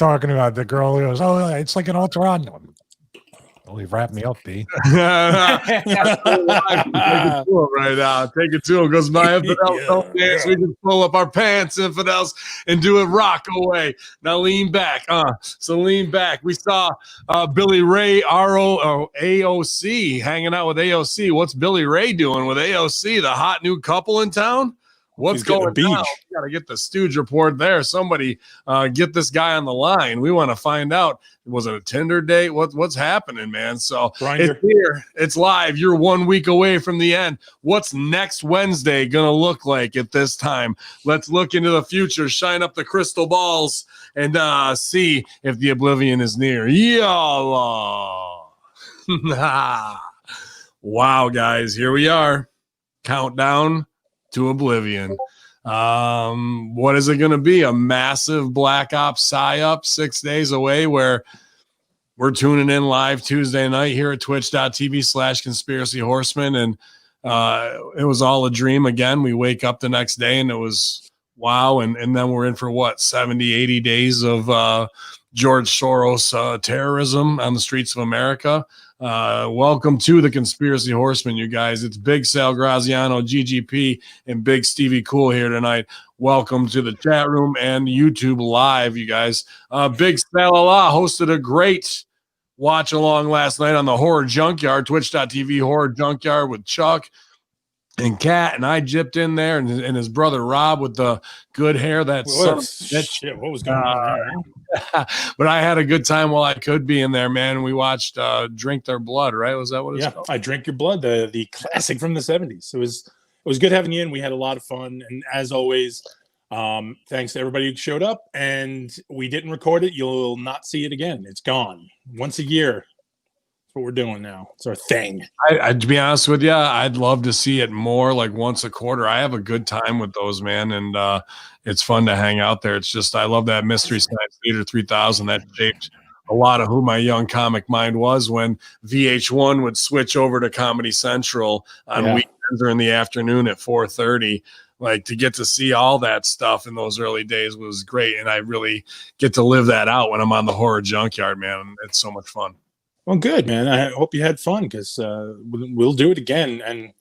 talking about the girl who goes, "Oh, it's like an Ultron." Well, he wrapped me up, B. Take it right now. Take it to him because my infidels don't dance. We can pull up our pants, infidels, and do it rock away. Now lean back. So lean back. We saw Billy Ray AOC hanging out with AOC. What's Billy Ray doing with AOC? The hot new couple in town? What's going on? We got to get the Stooge report there. Somebody get this guy on the line. We want to find out. Was it a Tinder date? What's happening, man? So it's here. It's live. You're 1 week away from the end. What's next Wednesday going to look like at this time? Let's look into the future, shine up the crystal balls, and see if the oblivion is near. Yalla. Wow, guys. Here we are. Countdown to oblivion. What is it going to be? A massive Black Ops psyop 6 days away where we're tuning in live Tuesday night here at twitch.tv/Conspiracy Horsemen. And it was all a dream again. We wake up the next day and it was wow. And then we're in for what, 70, 80 days of George Soros terrorism on the streets of America. Welcome to the Conspiracy Horsemen, you guys. It's Big Sal Graziano, GGP, and Big Stevie Cool here tonight. Welcome to the chat room and YouTube live, you guys. Big Sal hosted a great watch along last night on the Horror Junkyard, twitch.tv Horror Junkyard with Chuck and Kat, and I jipped in there, and his brother Rob with the good hair. That shit. What was going on there? But I had a good time while I could be in there, man. We watched Drink Their Blood, right? Was that what it's called? I Drink Your Blood, the classic from the 70s. It was good having you in. We had a lot of fun, and as always, thanks to everybody who showed up. And we didn't record it. You'll not see it again. It's gone once a year. What we're doing now. It's our thing. To be honest with you, I'd love to see it more, like once a quarter. I have a good time with those, man, and it's fun to hang out there. It's just I love that Mystery Science Theater 3000. That shaped a lot of who my young comic mind was when VH1 would switch over to Comedy Central on weekends or in the afternoon at 4:30. Like, to get to see all that stuff in those early days was great, and I really get to live that out when I'm on the Horror Junkyard, man. It's so much fun. Well, good, man. I hope you had fun because we'll do it again, and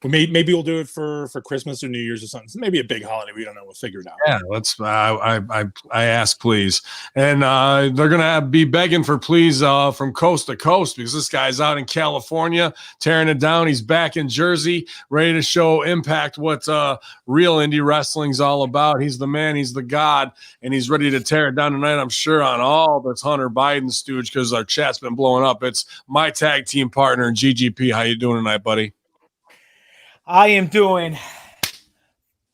maybe we'll do it for Christmas or New Year's or something. So maybe a big holiday. We don't know. We'll figure it out. Yeah, let's. I ask please, and they're gonna be begging for please from coast to coast because this guy's out in California tearing it down. He's back in Jersey, ready to show Impact what real indie wrestling's all about. He's the man. He's the god, and he's ready to tear it down tonight. I'm sure on all this Hunter Biden stooge because our chat's been blowing up. It's my tag team partner GGP. How you doing tonight, buddy? I am doing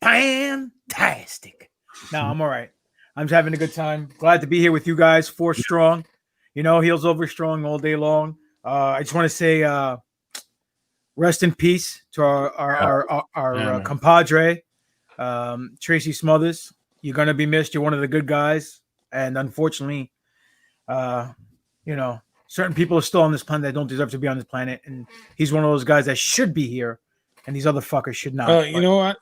fantastic. No, I'm all right. I'm just having a good time. Glad to be here with you guys. 4 strong. You know, heels over strong all day long. I just want to say rest in peace to our compadre, Tracy Smothers. You're going to be missed. You're one of the good guys. And unfortunately, you know, certain people are still on this planet that don't deserve to be on this planet. And he's one of those guys that should be here. And these other fuckers should not. You know what?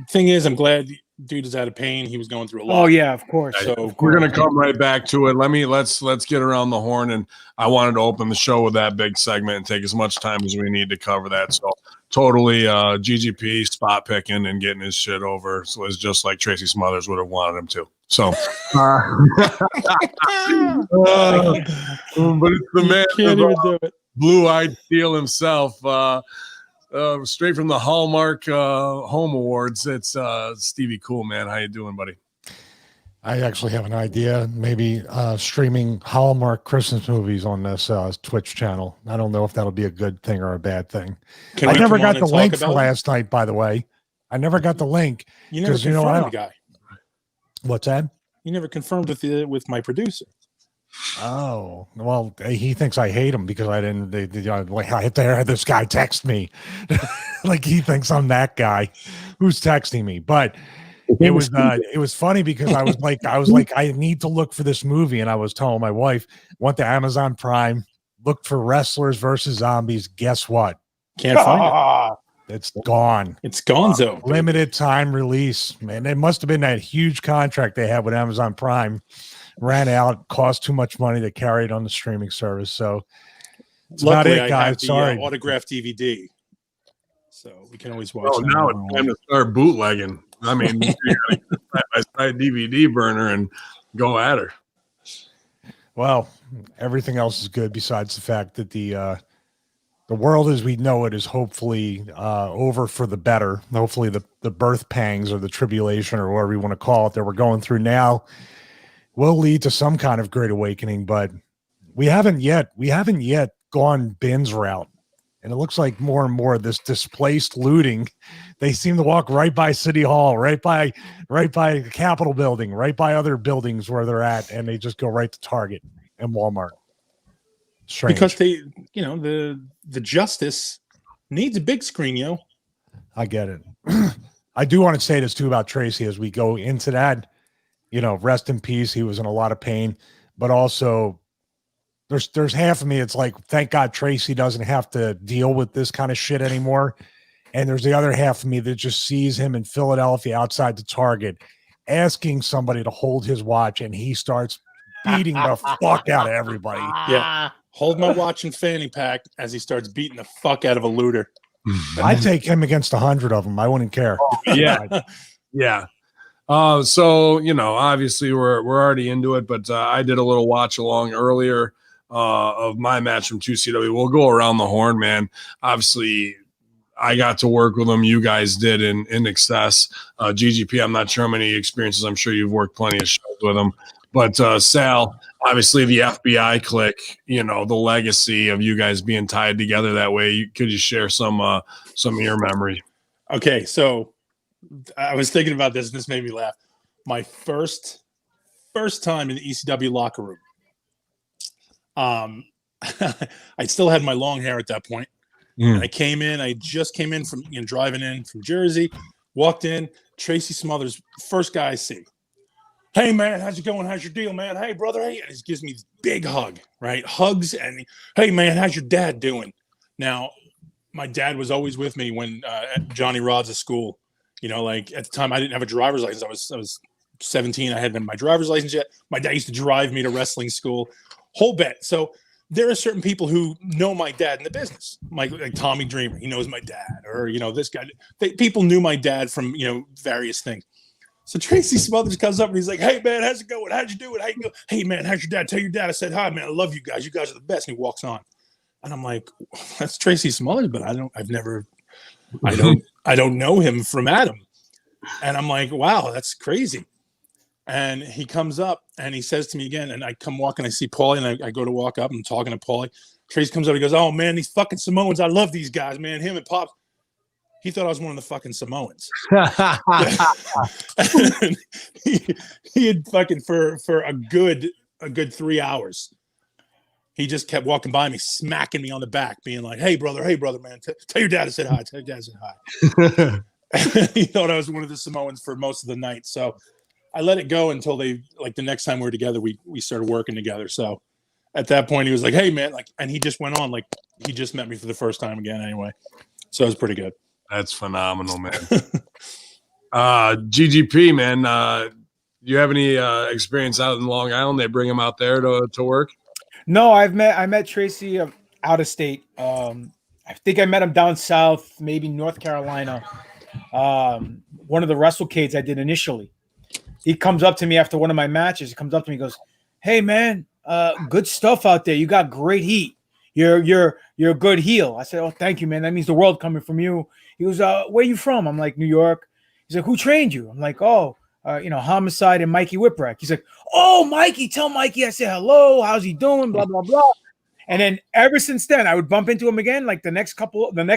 Thing is, I'm glad dude is out of pain. He was going through a lot. Oh yeah, of course. So we're gonna come right back to it. Let's get around the horn, and I wanted to open the show with that big segment and take as much time as we need to cover that. So totally, GGP spot picking and getting his shit over. So it's just like Tracy Smothers would have wanted him to. So, but it's the man, can't even do it. Blue-eyed Steel himself. Straight from the Hallmark Home Awards, it's Stevie Cool, man. How you doing, buddy? I actually have an idea, maybe streaming Hallmark Christmas movies on this Twitch channel. I don't know if that'll be a good thing or a bad thing. I never got the link for last night, by the way. I never got the link. You never confirmed the guy. What's that? You never confirmed with my producer. Oh, well, he thinks I hate him because I didn't. I had to have this guy text me, he thinks I'm that guy who's texting me. But it was funny because I was like, I need to look for this movie, and I was telling my wife, went to Amazon Prime, looked for Wrestlers versus Zombies. Guess what? Can't find it. It's gone. It's gonzo. Limited time release, man. It must have been that huge contract they had with Amazon Prime ran out, cost too much money to carry it on the streaming service. So that's about Luckily, it, guys. I have the Sorry. autographed DVD, so we can always watch. Oh, that now it's time to start bootlegging. I mean, you gotta get a side-by-side DVD burner and go at her. Well, everything else is good besides the fact that the world as we know it is hopefully over for the better. Hopefully the birth pangs or the tribulation or whatever you want to call it that we're going through now will lead to some kind of great awakening, but we haven't yet gone Ben's route. And it looks like more and more of this displaced looting. They seem to walk right by City Hall, right by the Capitol building, right by other buildings where they're at, and they just go right to Target and Walmart. Strange. because the justice needs a big screen, yo. I get it. I do want to say this too about Tracy as we go into that. Rest in peace. He was in a lot of pain, but also there's half of me. It's like, thank God Tracy doesn't have to deal with this kind of shit anymore. And there's the other half of me that just sees him in Philadelphia outside the Target asking somebody to hold his watch, and he starts beating the fuck out of everybody. Yeah. Hold my watch and fanny pack as he starts beating the fuck out of a looter. I'd take him against 100 of them. I wouldn't care. Yeah. Yeah. So, obviously we're already into it, but I did a little watch along earlier of my match from 2CW. We'll go around the horn, man. Obviously, I got to work with them. You guys did in excess. GGP, I'm not sure how many experiences. I'm sure you've worked plenty of shows with them. But Sal, obviously the FBI clique, the legacy of you guys being tied together that way. Could you share some of your memory? Okay, so I was thinking about this, and this made me laugh. My first time in the ECW locker room. I still had my long hair at that point. And I came in. I just came in from driving in from Jersey. Walked in. Tracy Smothers, first guy I see. Hey man, how's it going? How's your deal, man? Hey brother, hey. And he gives me this big hug, right? Hugs and hey man, how's your dad doing? Now, my dad was always with me when at Johnny Rod's school. Like at the time I didn't have a driver's license. I was 17. I hadn't had my driver's license yet. My dad used to drive me to wrestling school. Whole bet. So there are certain people who know my dad in the business, like Tommy Dreamer. He knows my dad, or this guy. People knew my dad from various things. So Tracy Smothers comes up and he's like, "Hey man, how's it going? How'd you do it? How you go? Hey man, how's your dad? Tell your dad I said hi, man. I love you guys. You guys are the best." And he walks on, and I'm like, "That's Tracy Smothers," but I don't know him from Adam. And I'm like, "Wow, that's crazy." And he comes up and he says to me again, and I come walking, I see Paulie, and I go to walk up and I'm talking to Paulie. Tracy comes up, he goes, "Oh man, these fucking Samoans, I love these guys, man. Him and Pops." He thought I was one of the fucking Samoans. he had fucking for a good 3 hours. He just kept walking by me, smacking me on the back, being like, hey brother, man, tell your dad I said hi. Tell your dad I said hi. He thought I was one of the Samoans for most of the night. So I let it go until the next time we were together, we started working together. So at that point he was like, "Hey man," and he just went on like he just met me for the first time again anyway. So it was pretty good. That's phenomenal, man. GGP, man. You have any experience out in Long Island? They bring him out there to work? No, I met Tracy out of state. I think I met him down south, maybe North Carolina. One of the WrestleCades I did initially. He comes up to me after one of my matches. He comes up to me and goes, "Hey man, good stuff out there. You got great heat. You're a good heel." I said, "Oh, thank you, man. That means the world coming from you." He goes, "Where you from?" I'm like, "New York." He's like, "Who trained you?" I'm like, "Oh, Homicide and Mikey Whipwreck." He's like, "Oh, Mikey, tell Mikey I said hello. How's he doing? Blah, blah, blah." And then ever since then, I would bump into him again. Like the next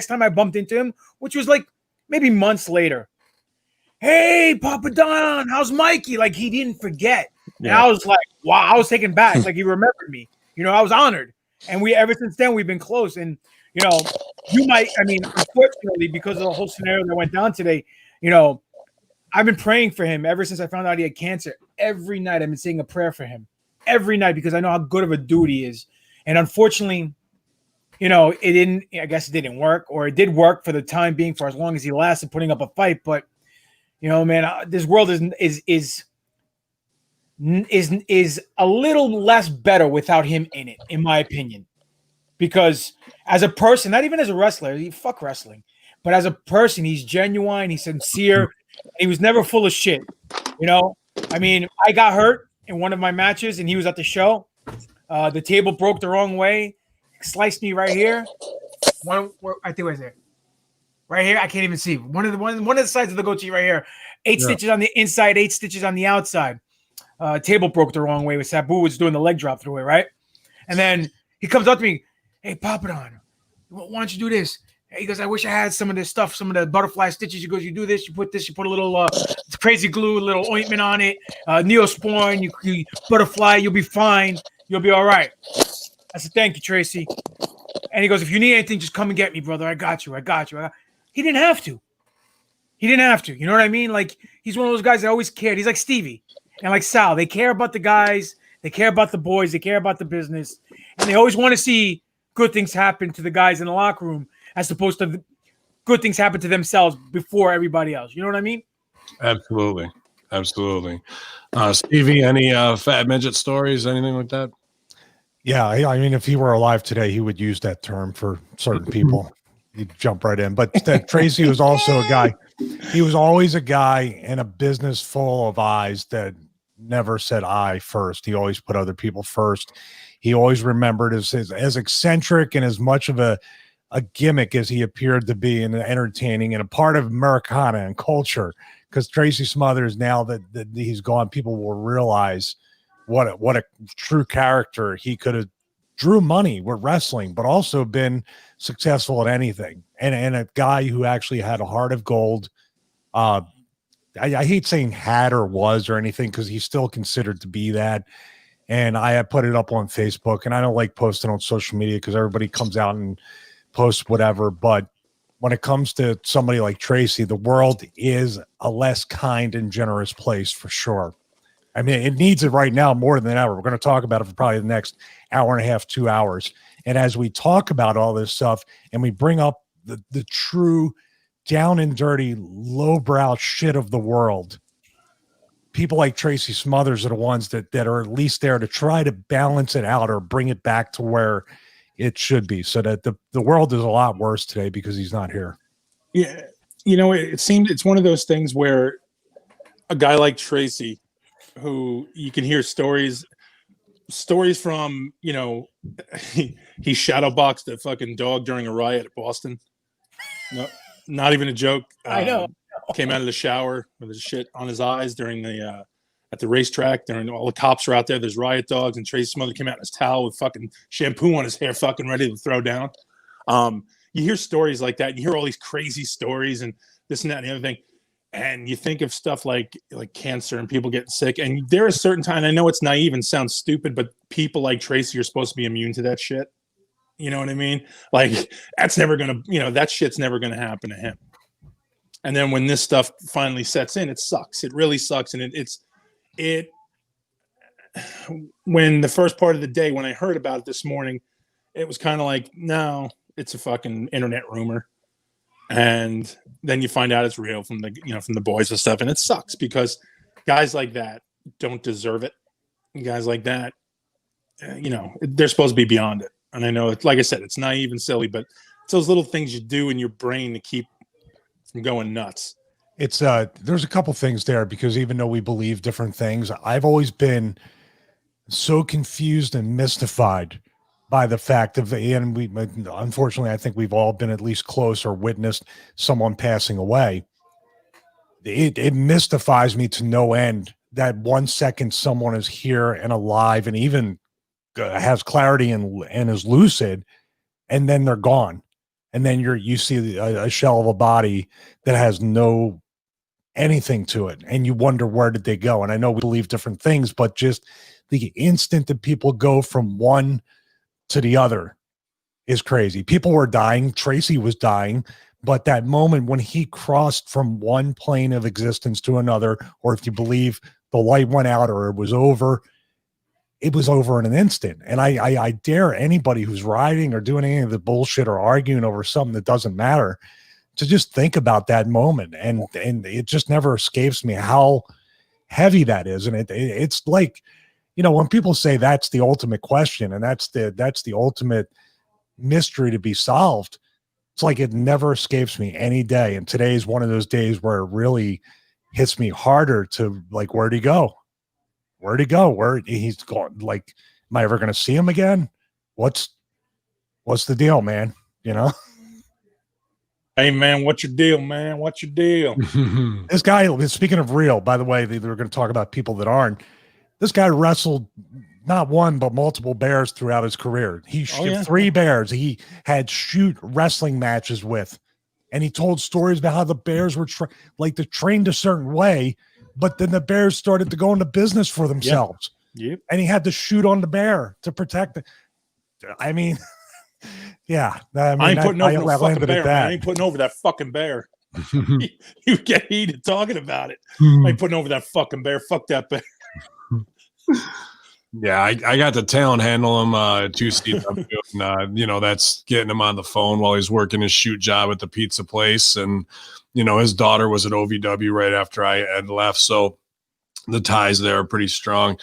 time I bumped into him, which was like maybe months later. "Hey, Papa Don, how's Mikey?" Like he didn't forget. Yeah. And I was like, wow, I was taken back. Like he remembered me. I was honored. And ever since then, we've been close. And, unfortunately, because of the whole scenario that went down today, I've been praying for him ever since I found out he had cancer. Every night I've been saying a prayer for him. Every night, because I know how good of a dude he is. And unfortunately, I guess it didn't work, or it did work for the time being, for as long as he lasted putting up a fight. But, man, this world is is a little less better without him in it, in my opinion. Because as a person, not even as a wrestler, fuck wrestling, but as a person, he's genuine, he's sincere, he was never full of shit. You know, I mean, I got hurt in one of my matches, and he was at the show. The table broke the wrong way, sliced me right here. I think it was there. Right here, I can't even see. One of the sides of the goatee right here. 8 stitches on the inside, 8 stitches on the outside. Table broke the wrong way with Sabu was doing the leg drop through it, right? And then he comes up to me, hey, Papadon, why don't you do this? He goes, I wish I had some of this stuff, some of the butterfly stitches. He goes, you do this, you put a little crazy glue, a little ointment on it, Neosporin, you butterfly, you'll be fine. You'll be all right. I said, thank you, Tracy. And he goes, if you need anything, just come and get me, brother. I got you. He didn't have to. You know what I mean? Like, he's one of those guys that always cared. He's like Stevie and like Sal. They care about the guys. They care about the boys. They care about the business. And they always want to see good things happen to the guys in the locker room as opposed to good things happen to themselves before everybody else. You know what I mean? Absolutely. Stevie, any fat midget stories, anything like that? Yeah, I mean, if he were alive today, he would use that term for certain people. He'd jump right in. But Tracy was also a guy. He was always a guy in a business full of eyes that never said I first. He always put other people first. He always remembered as eccentric and as much of a gimmick as he appeared to be, and entertaining and a part of Americana and culture. Because Tracy Smothers, now that he's gone, people will realize what a true character he could have. Drew money with wrestling, but also been successful at anything, and a guy who actually had a heart of gold. I hate saying had or was or anything, because he's still considered to be that. And I put it up on Facebook, and I don't like posting on social media because everybody comes out and posts whatever. But when it comes to somebody like Tracy, the world is a less kind and generous place for sure. I mean, it needs it right now more than ever. We're going to talk about it for probably the next hour and a half, 2 hours. And as we talk about all this stuff and we bring up the true down and dirty, lowbrow shit of the world, people like Tracy Smothers are the ones that are at least there to try to balance it out or bring it back to where it should be, so that the world is a lot worse today because he's not here. Yeah. You know, it seems it's one of those things where a guy like Tracy, who you can hear stories from, you know, he shadowboxed a fucking dog during a riot at Boston. No, not even a joke. I know. Came out of the shower with his shit on his eyes during the at the racetrack. During all the cops were out there, there's riot dogs, and Tracy's mother came out in his towel with fucking shampoo on his hair, fucking ready to throw down. You hear stories like that. You hear all these crazy stories and this and that and the other thing. And you think of stuff like cancer and people getting sick. And there is a certain time, I know it's naive and sounds stupid, but people like Tracy are supposed to be immune to that shit. You know what I mean? Like, that's never going to, you know, that shit's never going to happen to him. And then when this stuff finally sets in, it sucks. It really sucks. And when the first part of the day, when I heard about it this morning, it was kind of like, no, it's a fucking internet rumor. And then you find out it's real from the boys and stuff. And it sucks because guys like that don't deserve it. And guys like that, you know, they're supposed to be beyond it. And I know, like I said, it's naive and silly, but it's those little things you do in your brain to keep from going nuts. It's there's a couple things there, because even though we believe different things, I've always been so confused and mystified by the fact of, and we, unfortunately, I think we've all been at least close or witnessed someone passing away. It mystifies me to no end that 1 second someone is here and alive and even has clarity and is lucid, and then they're gone. And then you see a shell of a body that has no anything to it. And you wonder, where did they go? And I know we believe different things, but just the instant that people go from one to the other is crazy. People were dying. Tracy was dying. But that moment when he crossed from one plane of existence to another, or if you believe the light went out or it was over in an instant. And I dare anybody who's riding or doing any of the bullshit or arguing over something that doesn't matter to just think about that moment. And it just never escapes me how heavy that is. And it's like, when people say that's the ultimate question and that's the ultimate mystery to be solved, it's like it never escapes me any day. And today is one of those days where it really hits me harder to like, where'd he go? Where'd he go? Where he's going? Like, am I ever going to see him again? What's the deal, man? Hey, man, what's your deal, man? What's your deal? This guy, speaking of real, by the way, they were going to talk about people that aren't. This guy wrestled not one, but multiple bears throughout his career. He 3 bears he had shoot wrestling matches with. And he told stories about how the bears were they're trained a certain way, but then the bears started to go into business for themselves. Yep. And he had to shoot on the bear to protect it. I mean, yeah. I ain't putting over no fucking bear, man. I ain't putting over that fucking bear. You get heated talking about it. I ain't putting over that fucking bear. Fuck that bear. Yeah, I got the talent handle him 2CW, and that's getting him on the phone while he's working his shoot job at the pizza place. And his daughter was at OVW right after I had left, so the ties there are pretty strong.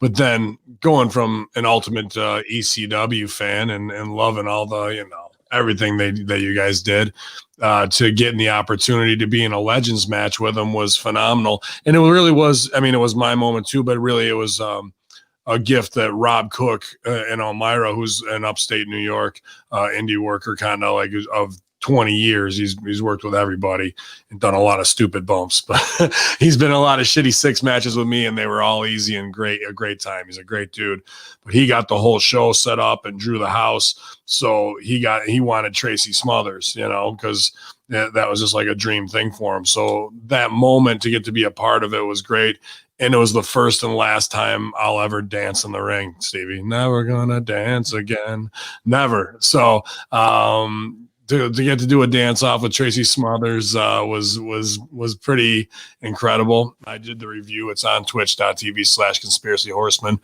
But then going from an ultimate ECW fan and loving all the everything that you guys did to getting the opportunity to be in a Legends match with him was phenomenal. And it really was. I mean, it was my moment too, but really it was a gift that Rob Cook in Elmira, who's an upstate New York indie worker, kind of like of 20 years. He's worked with everybody and done a lot of stupid bumps, but he's been in a lot of shitty 6 matches with me, and they were all easy and a great time. He's a great dude, but he got the whole show set up and drew the house. So he wanted Tracy Smothers, because that was just like a dream thing for him. So that moment to get to be a part of it was great. And it was the first and last time I'll ever dance in the ring, Stevie. Never gonna dance again. Never. So to get to do a dance off with Tracy Smothers was pretty incredible. I did the review. It's on twitch.tv/Conspiracy Horsemen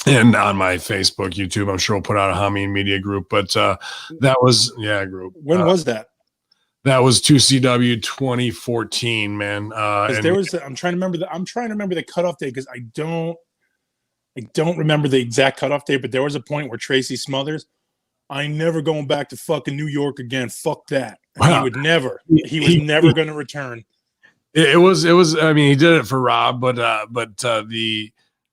and on my Facebook, YouTube. I'm sure we'll put out a Hameen Media group, but that was a group. When was that? That was 2CW 2014, man. And there was I'm trying to remember the cutoff date because I don't remember the exact cutoff date, but there was a point where Tracy Smothers, I ain't never going back to fucking New York again. Fuck that. Wow. He was never going to return. It was. I mean, he did it for Rob, but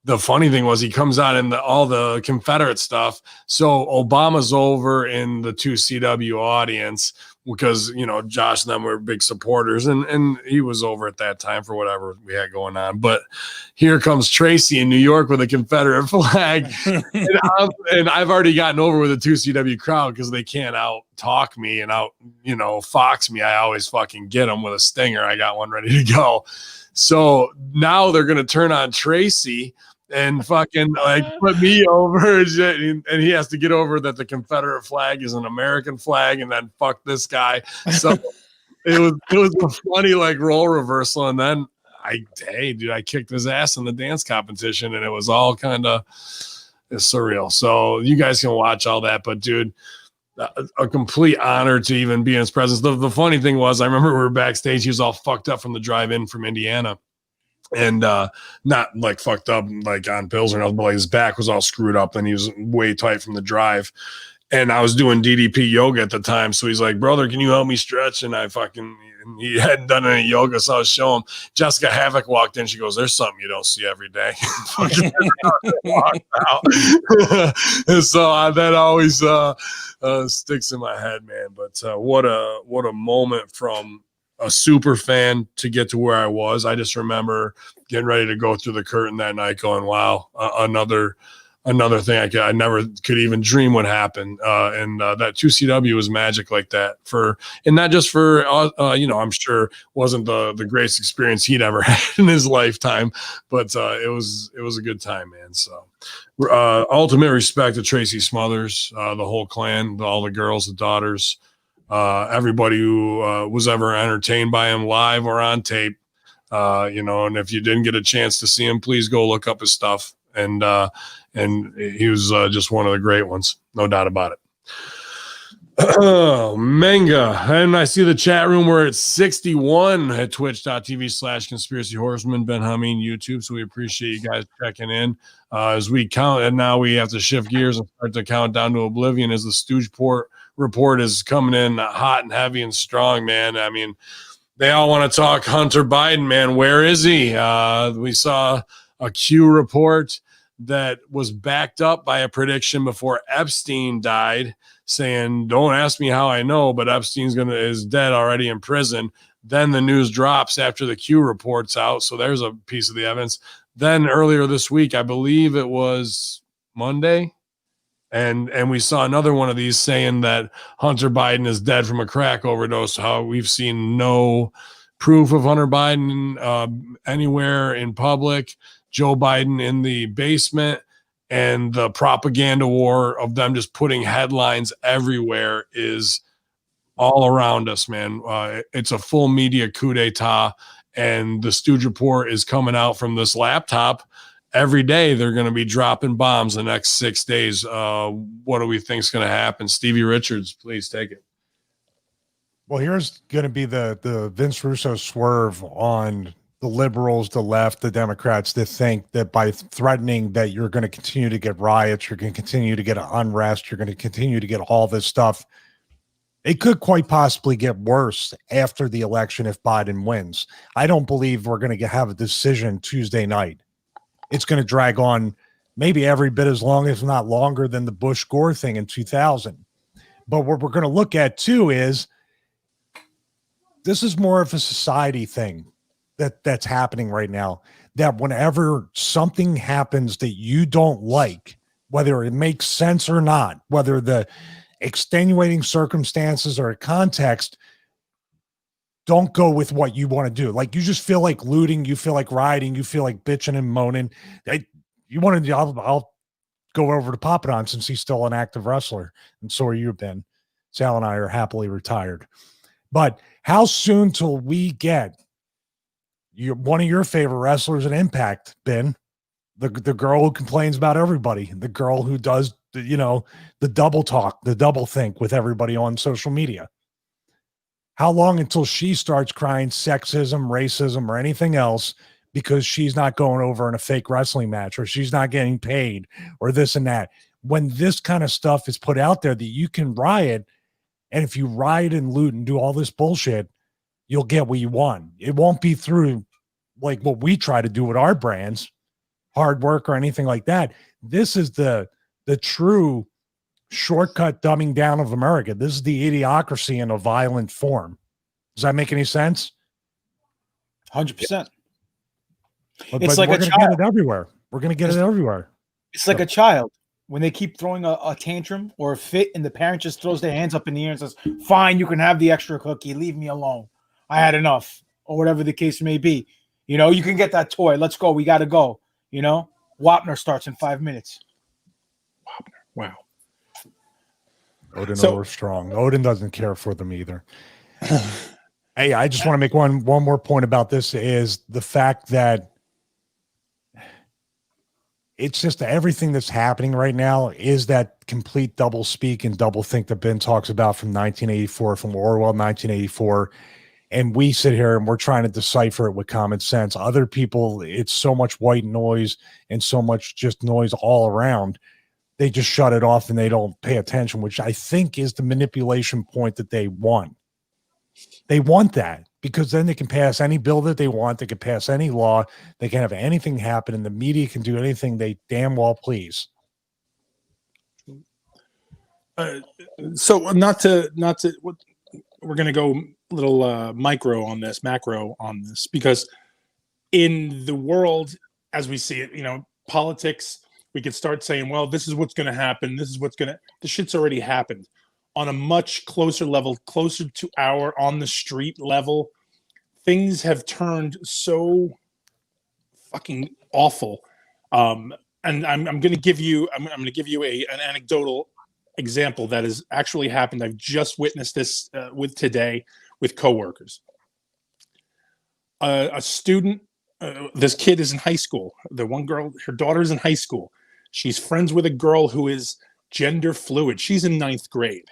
the funny thing was he comes out in all the Confederate stuff. So Obama's over in the 2CW audience because Josh and them were big supporters, and he was over at that time for whatever we had going on. But here comes Tracy in New York with a Confederate flag, and I've already gotten over with the 2CW crowd because they can't out talk me and out fox me. I always fucking get them with a stinger. I got one ready to go. So now they're gonna turn on Tracy and fucking put me over, and he has to get over that the Confederate flag is an American flag, and then fuck this guy. So it was a funny role reversal, and then I kicked his ass in the dance competition, and it was all kind of surreal. So you guys can watch all that, but dude, a complete honor to even be in his presence. The funny thing was, I remember we were backstage. He was all fucked up from the drive-in from Indiana. And not fucked up on pills or nothing, but his back was all screwed up and he was way tight from the drive. And I was doing DDP yoga at the time, so he's like, "Brother, can you help me stretch?" And he hadn't done any yoga, so I was showing him. Jessica Havoc walked in. She goes, "There's something you don't see every day." And so that always sticks in my head, man. But what a moment from a super fan to get to where I was. I just remember getting ready to go through the curtain that night going, wow, another thing I never could even dream would happen. And that 2CW was magic like that and not just for, I'm sure wasn't the greatest experience he'd ever had in his lifetime, but it was a good time, man. So ultimate respect to Tracy Smothers, the whole clan, all the girls, the daughters, everybody who was ever entertained by him live or on tape, and if you didn't get a chance to see him, please go look up his stuff. And he was just one of the great ones, no doubt about it. Oh, manga. And I see the chat room where it's 61 at twitch.tv/conspiracy horseman, Ben Hameen, YouTube. So we appreciate you guys checking in as we count. And now we have to shift gears and start to count down to oblivion as the Stoogeport report is coming in hot and heavy and strong, man. I mean, they all want to talk Hunter Biden, man. Where is he? We saw a Q report that was backed up by a prediction before Epstein died, saying, don't ask me how I know, but Epstein's is dead already in prison. Then the news drops after the Q report's out. So there's a piece of the evidence. Then earlier this week, I believe it was Monday, and we saw another one of these saying that Hunter Biden is dead from a crack overdose. How we've seen no proof of Hunter Biden anywhere in public. Joe Biden in the basement, and the propaganda war of them just putting headlines everywhere is all around us, man. It's a full media coup d'etat, and the Stooge report is coming out from this laptop every day. They're going to be dropping bombs the next 6 days. What do we think is going to happen? Stevie Richards, please take it. Well, here's going to be the Vince Russo swerve on the liberals, the left, the Democrats that think that by threatening that you're going to continue to get riots, you're going to continue to get unrest, you're going to continue to get all this stuff. It could quite possibly get worse after the election if Biden wins. I don't believe we're going to have a decision Tuesday night. It's going to drag on maybe every bit as long, if not longer, than the Bush-Gore thing in 2000. But what we're going to look at, too, is this is more of a society thing that's happening right now, that whenever something happens that you don't like, whether it makes sense or not, whether the extenuating circumstances or context don't go with what you want to do. Like you just feel like looting, you feel like rioting, you feel like bitching and moaning. You want to, I'll go over to Papadon since he's still an active wrestler. And so are you, Ben. Sal and I are happily retired. But how soon till we get one of your favorite wrestlers in Impact, Ben, the girl who complains about everybody, the girl who does, the double talk, the double think with everybody on social media. How long until she starts crying sexism, racism, or anything else because she's not going over in a fake wrestling match or she's not getting paid or this and that? When this kind of stuff is put out there that you can riot, and if you riot and loot and do all this bullshit, you'll get what you want. It won't be through like what we try to do with our brands, hard work or anything like that. This is the true shortcut dumbing down of America. This is the idiocracy in a violent form. Does that make any sense? 100%. It's like we're going to get it everywhere. We're going to get it everywhere. It's like a child when they keep throwing a tantrum or a fit and the parent just throws their hands up in the air and says, fine, you can have the extra cookie. Leave me alone. I had enough, or whatever the case may be. You can get that toy. Let's go. We got to go. Wapner starts in 5 minutes. Wow. Odin over strong. Odin doesn't care for them either. Hey, I just want to make one more point about this is the fact that it's just everything that's happening right now is that complete double speak and double think that Ben talks about from 1984, from Orwell 1984. And we sit here and we're trying to decipher it with common sense. Other people, it's so much white noise and so much just noise all around. They just shut it off and they don't pay attention, which I think is the manipulation point that they want. They want that because then they can pass any bill that they want. They can pass any law. They can have anything happen and the media can do anything they damn well please. So not to we're going to go a little macro on this, because in the world as we see it, politics, we could start saying, well, this is what's going to happen. The shit's already happened on a much closer level, closer to our on the street level. Things have turned so fucking awful. And I'm going to give you an anecdotal example that has actually happened. I've just witnessed this today with coworkers. A student, this kid is in high school. The one girl, her daughter's in high school. She's friends with a girl who is gender fluid. She's in 9th grade.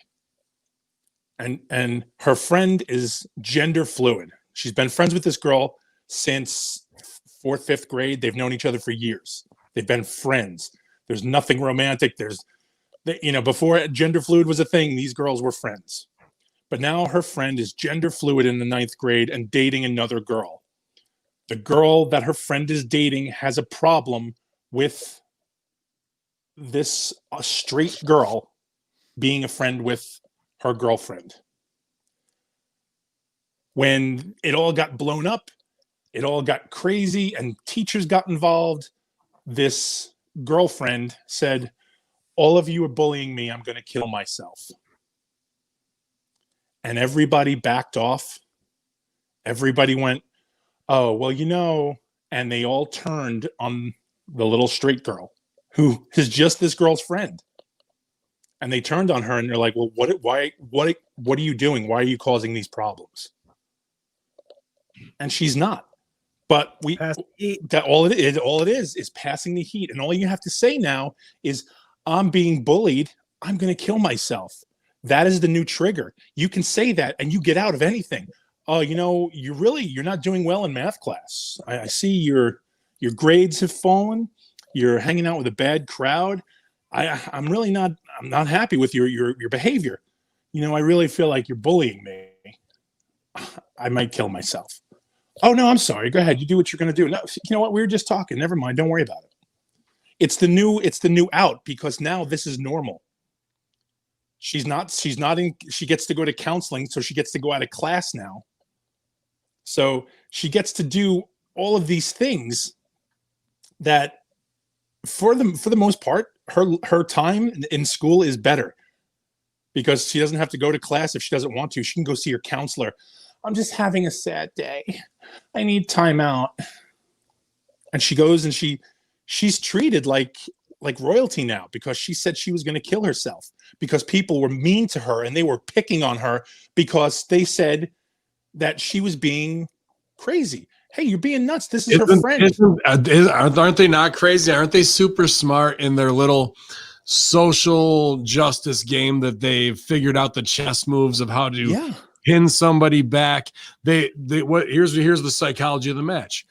and her friend is gender fluid. She's been friends with this girl since 4th, 5th grade. They've known each other for years. They've been friends. There's nothing romantic. Before gender fluid was a thing, these girls were friends. But now her friend is gender fluid in the 9th grade and dating another girl. The girl that her friend is dating has a problem with this straight girl being a friend with her girlfriend. When it all got blown up, it all got crazy and teachers got involved, this girlfriend said, all of you are bullying me. I'm going to kill myself. And everybody backed off. Everybody went, oh, well, and they all turned on the little straight girl who is just this girl's friend. And they turned on her and they're like, well, what are you doing? Why are you causing these problems? And she's not. But all it is passing the heat. And all you have to say now is, I'm being bullied. I'm going to kill myself. That is the new trigger. You can say that and you get out of anything. Oh, you're not doing well in math class. I see your grades have fallen. You're hanging out with a bad crowd. I'm not happy with your behavior. I really feel like you're bullying me. I might kill myself. Oh, no, I'm sorry. Go ahead. You do what you're going to do. No, you know what? We were just talking. Never mind. Don't worry about it. It's the new out, because now this is normal. She gets to go to counseling, so she gets to go out of class now. So she gets to do all of these things that for the most part, her time in school is better, because she doesn't have to go to class if she doesn't want to. She can go see her counselor. I'm just having a sad day. I need time out. And she goes and she's treated like royalty now, because she said she was going to kill herself because people were mean to her and they were picking on her because they said that she was being crazy. Hey, you're being nuts. This is her friend. Aren't they not crazy? Aren't they super smart in their little social justice game that they've figured out the chess moves of how to pin somebody back? Here's the psychology of the match.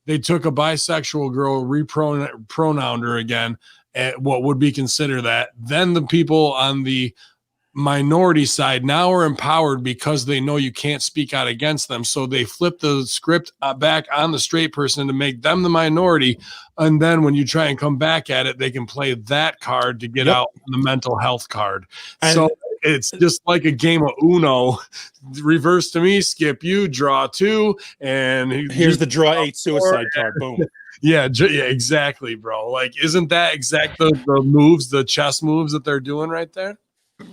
They took a bisexual girl, repronouned her again, at what would be considered that. Then the people on the minority side now are empowered because they know you can't speak out against them. So they flip the script back on the straight person to make them the minority. And then when you try and come back at it, they can play that card to get out the mental health card. And so it's just like a game of Uno. Reverse to me, skip you, draw 2, and here's the draw 8 suicide card. Boom. Yeah, exactly, bro. Like, isn't that exactly the moves, the chess moves that they're doing right there?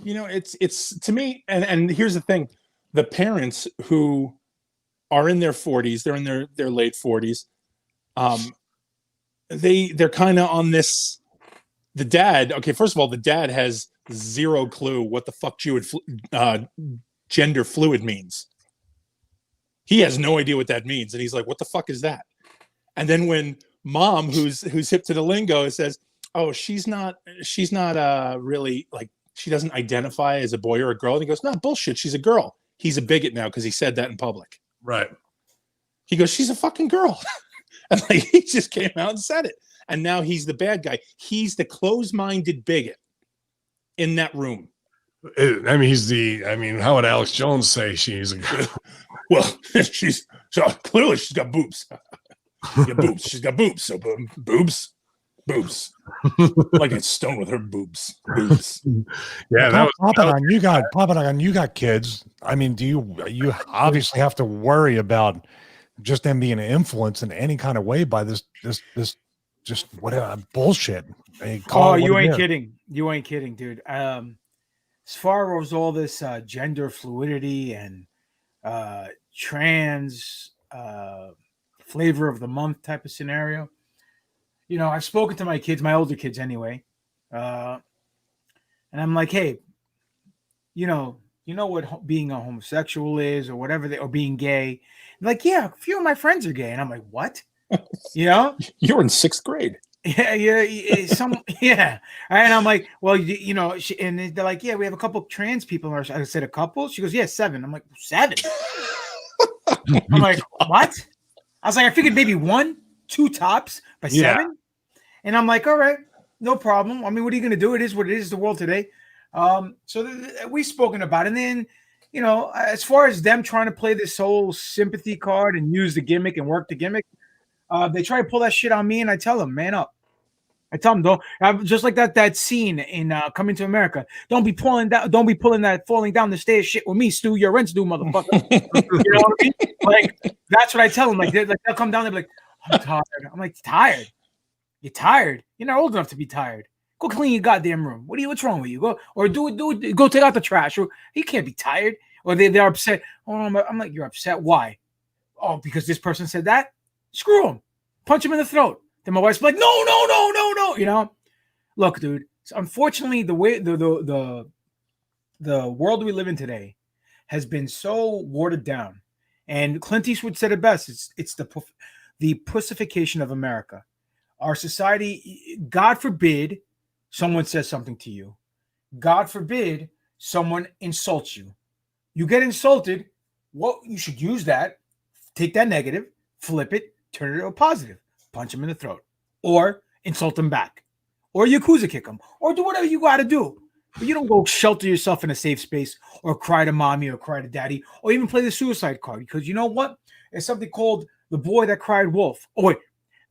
It's to me, and here's the thing: the parents who are in their 40s, they're in their late 40s. They're kind of on this. The dad, okay, first of all, the dad has zero clue what the fuck gender fluid means. He has no idea what that means, and he's like, "What the fuck is that?" And then when mom, who's hip to the lingo, says, "Oh, she's not really, like, she doesn't identify as a boy or a girl," and he goes, "No, bullshit, she's a girl." He's a bigot now because he said that in public. Right. He goes, "She's a fucking girl," and like he just came out and said it, and now he's the bad guy. He's the closed-minded bigot in that room. I mean, how would Alex Jones say she's a girl? Well, clearly she's got boobs. Boobs. She's got boobs. So boobs. Like a stone with her boobs. Yeah, You got kids. I mean, you obviously have to worry about just them being influenced in any kind of way by this just whatever bullshit. You ain't kidding. You ain't kidding, dude. As far as all this gender fluidity and trans flavor of the month type of scenario, I've spoken to my kids, my older kids anyway, and I'm like, hey, you know what being a homosexual is, or whatever, or being gay. And like, yeah, a few of my friends are gay, and I'm like, what? You're in 6th grade. yeah. And I'm like, well, you know, and they're like, yeah, we have a couple trans people. I said, a couple? She goes, yeah, 7. I'm like, 7? I'm like, what? I was like, I figured maybe 1, 2 tops, but 7. And I'm like, all right, no problem. I mean, what are you going to do? It is what it is, the world today. We've spoken about it. And then, you know, as far as them trying to play this whole sympathy card and use the gimmick and work the gimmick, they try to pull that shit on me, and I tell them, man up. I tell them, don't, just like that scene in Coming to America. Don't be falling down the stairs shit with me, Stu. Your rent's due, motherfucker. You know what I mean? Like, that's what I tell them. Like, they'll come down, they'll be like, I'm tired. I'm like, tired? You're tired? You're not old enough to be tired. Go clean your goddamn room. What's wrong with you? Go go take out the trash. Or you can't be tired. Or they're upset. Oh, I'm like, you're upset. Why? Oh, because this person said that? Screw him. Punch him in the throat. Then my wife's like, no. You know, look, dude. Unfortunately, the way the world we live in today has been so watered down. And Clint Eastwood said it best. It's the pussification of America. Our society, God forbid someone says something to you. God forbid someone insults you. You get insulted, well, you should use that. Take that negative, flip it, turn it to a positive. Punch him in the throat. Or insult him back. Or Yakuza kick him. Or do whatever you got to do. But you don't go shelter yourself in a safe space or cry to mommy or cry to daddy or even play the suicide card. Because you know what? There's something called the boy that cried wolf. Oh, wait.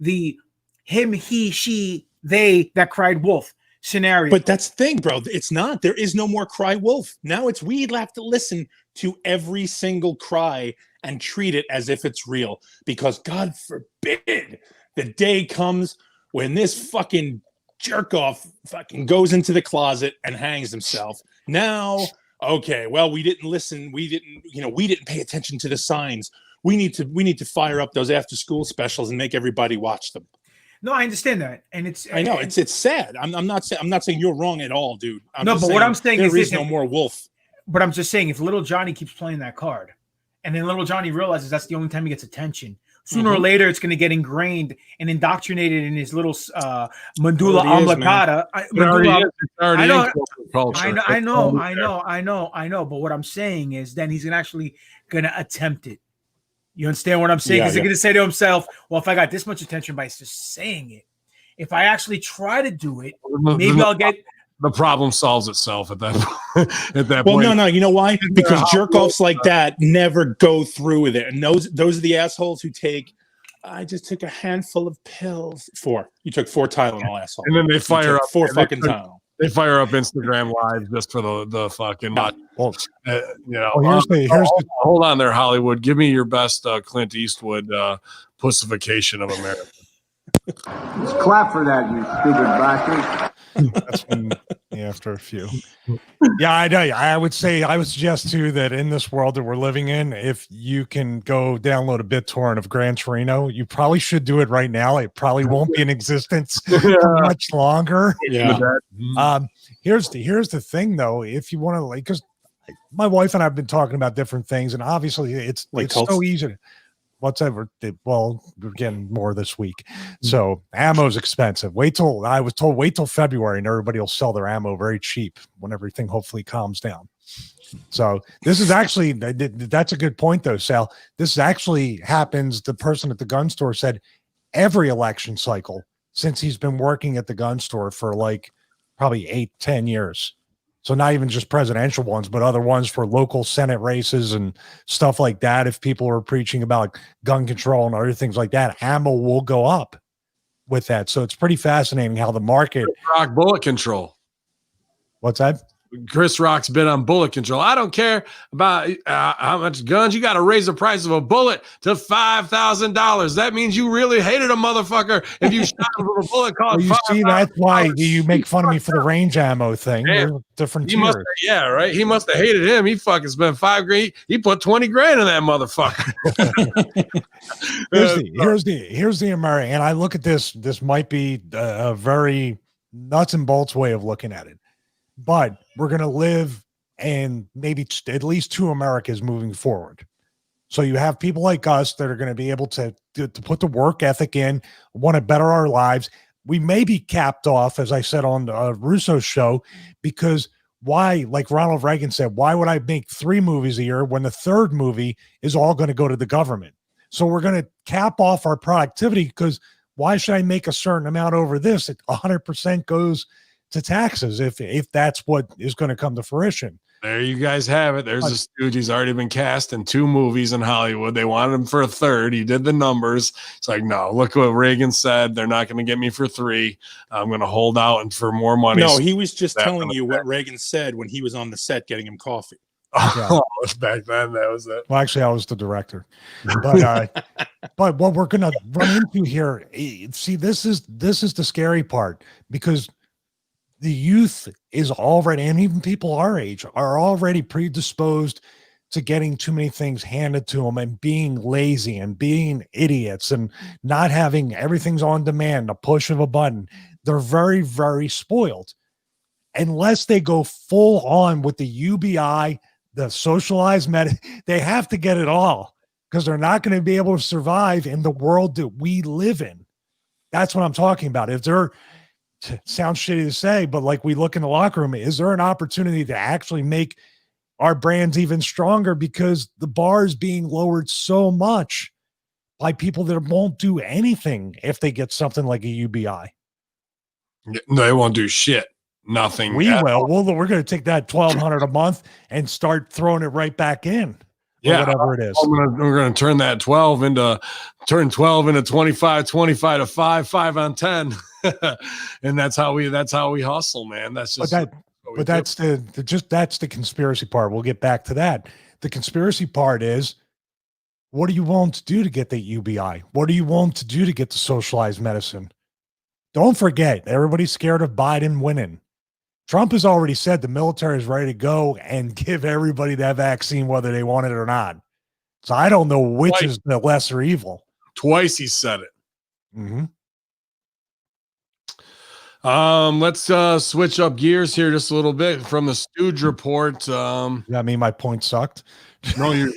The him, he, she, they that cried wolf scenario. But that's the thing, bro. It's not. There is no more cry wolf. Now we have to listen to every single cry and treat it as if it's real. Because God forbid the day comes when this fucking jerk off fucking goes into the closet and hangs himself. Now, okay, well, we didn't listen. We didn't pay attention to the signs. We need to fire up those after school specials and make everybody watch them. No, I understand that, and it's sad. I'm not saying you're wrong at all, dude. What I'm saying there is no more wolf. But I'm just saying, if little Johnny keeps playing that card, and then little Johnny realizes that's the only time he gets attention, sooner or later it's going to get ingrained and indoctrinated in his little medulla oblongata. I know. But what I'm saying is, then he's actually going to attempt it. You understand what I'm saying? He's going to say to himself, well, if I got this much attention by just saying it, if I actually try to do it, maybe I'll get... The problem solves itself at that point. Well, no. You know why? Because jerk-offs like that never go through with it. And those are the assholes who take, I just took a handful of pills. 4. You took 4 Tylenol, asshole. And then they fire up 4 fucking Tylenol. They fire up Instagram Live just for the fucking hold on there, Hollywood. Give me your best Clint Eastwood pussification of America. Just clap for that, you stupid bastard. That's when, after a few. Yeah, I would suggest too that in this world that we're living in, if you can go download a BitTorrent of Gran Torino, you probably should do it right now. It probably won't be in existence for much longer. Yeah. Here's the thing though, if you want to, like, because my wife and I have been talking about different things, and obviously it's so easy. Whatever. Well, we're getting more this week. So ammo's expensive. Wait till February and everybody will sell their ammo very cheap when everything hopefully calms down. So this is actually, that's a good point though, Sal. This actually happens. The person at the gun store said every election cycle since he's been working at the gun store for like probably 8-10 years. So not even just presidential ones, but other ones for local Senate races and stuff like that. If people are preaching about gun control and other things like that, ammo will go up with that. So it's pretty fascinating how the market. Rock bullet control. What's that? Chris Rock's been on bullet control. I don't care about how much guns. You got to raise the price of a bullet to $5,000. That means you really hated a motherfucker if you shot him with a bullet cost. Well, you see, that's why you make fun of me for the range ammo thing. Different tiers. Right. He must have hated him. He fucking spent $5,000. He put $20,000 in that motherfucker. here's the American. And I look at this. This might be a very nuts and bolts way of looking at it. But we're going to live in maybe at least 2 Americas moving forward. So you have people like us that are going to be able to put the work ethic in, want to better our lives. we may be capped off, as I said on the Russo show, because why, like Ronald Reagan said, why would I make 3 movies a year when the third movie is all going to go to the government? So we're going to cap off our productivity, because why should I make a certain amount over this? 100% goes to taxes if that's what is going to come to fruition. There you guys have it. There's a stooge. He's already been cast in 2 movies in Hollywood. They wanted him for a third. He did the numbers. It's like, no, look what Reagan said. They're not going to get me for 3. I'm going to hold out and for more money. No, he was just telling you what Reagan said when he was on the set getting him coffee. Oh, back then, that was it. Well, actually, I was the director. But but what we're going to run into here, see, this is the scary part, because the youth is already, and even people our age, are already predisposed to getting too many things handed to them and being lazy and being idiots and not having everything's on demand, a push of a button. They're very, very spoiled. Unless they go full on with the UBI, the socialized they have to get it all, because they're not going to be able to survive in the world that we live in. That's what I'm talking about. If they're, sounds shitty to say, but like we look in the locker room, is there an opportunity to actually make our brands even stronger, because the bar is being lowered so much by people that won't do anything if they get something like a UBI? No, they won't do shit. Nothing. We will. We're going to take that $1,200 a month and start throwing it right back in. Yeah, whatever it is. We're going to turn that 12 into 25, 25 to 5 on 10. And that's how we hustle, man. That's just, that's the conspiracy part. We'll get back to that. The conspiracy part is, what do you want to do to get the UBI? What do you want to do to get the socialized medicine? Don't forget, everybody's scared of Biden winning. Trump has already said the military is ready to go and give everybody that vaccine, whether they want it or not. So I don't know which is the lesser evil. Twice he said it. Mm-hmm. Let's switch up gears here just a little bit from the Stooge report. I mean, my point sucked. No, you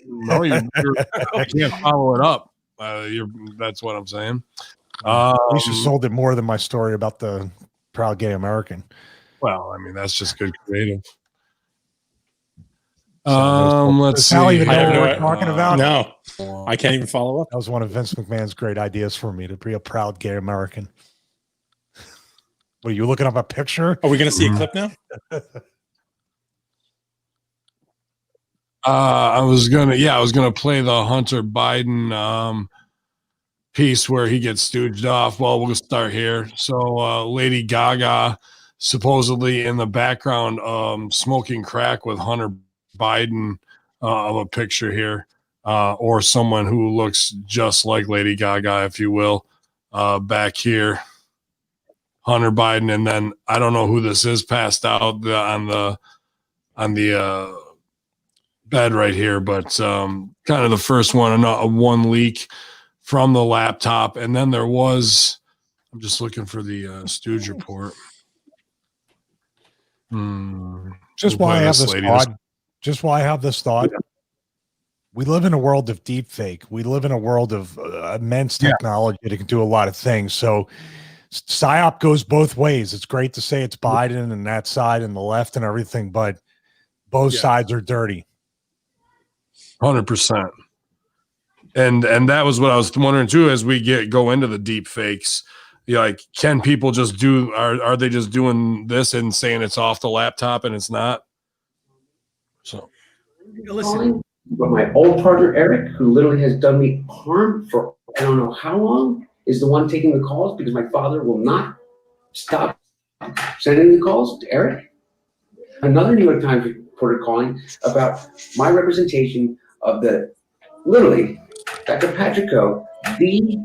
can't follow it up. That's what I'm saying. You should have sold it more than my story about the proud gay American. Well, I mean, that's just good creative. So Let's see. Sally, even know what we're talking about? No, I can't even follow up. That was one of Vince McMahon's great ideas for me, to be a proud gay American. What, are you looking up a picture? Are we going to see a clip now? I was gonna play the Hunter Biden piece where he gets stooged off. Well, we'll start here. So Lady Gaga supposedly in the background smoking crack with Hunter Biden of a picture here, or someone who looks just like Lady Gaga, if you will, back here. Hunter Biden, and then I don't know who this is passed out on the bed right here, but kind of the first one, one leak from the laptop, and then there was. I'm just looking for the Stooge report. Just why I have this thought. Just why I have this thought. We live in a world of deep fake. We live in a world of immense technology that can do a lot of things. So PSYOP goes both ways. It's great to say it's Biden and that side and the left and everything, but both sides are dirty. 100%. And that was what I was wondering too, as we go into the deep fakes. Like, can people just do? Are they just doing this and saying it's off the laptop and it's not? So, listen. But my old partner Eric, who literally has done me harm for I don't know how long, is the one taking the calls because my father will not stop sending the calls to Eric. Another New York Times reporter calling about my representation of the literally Dr. Patrick Coe, the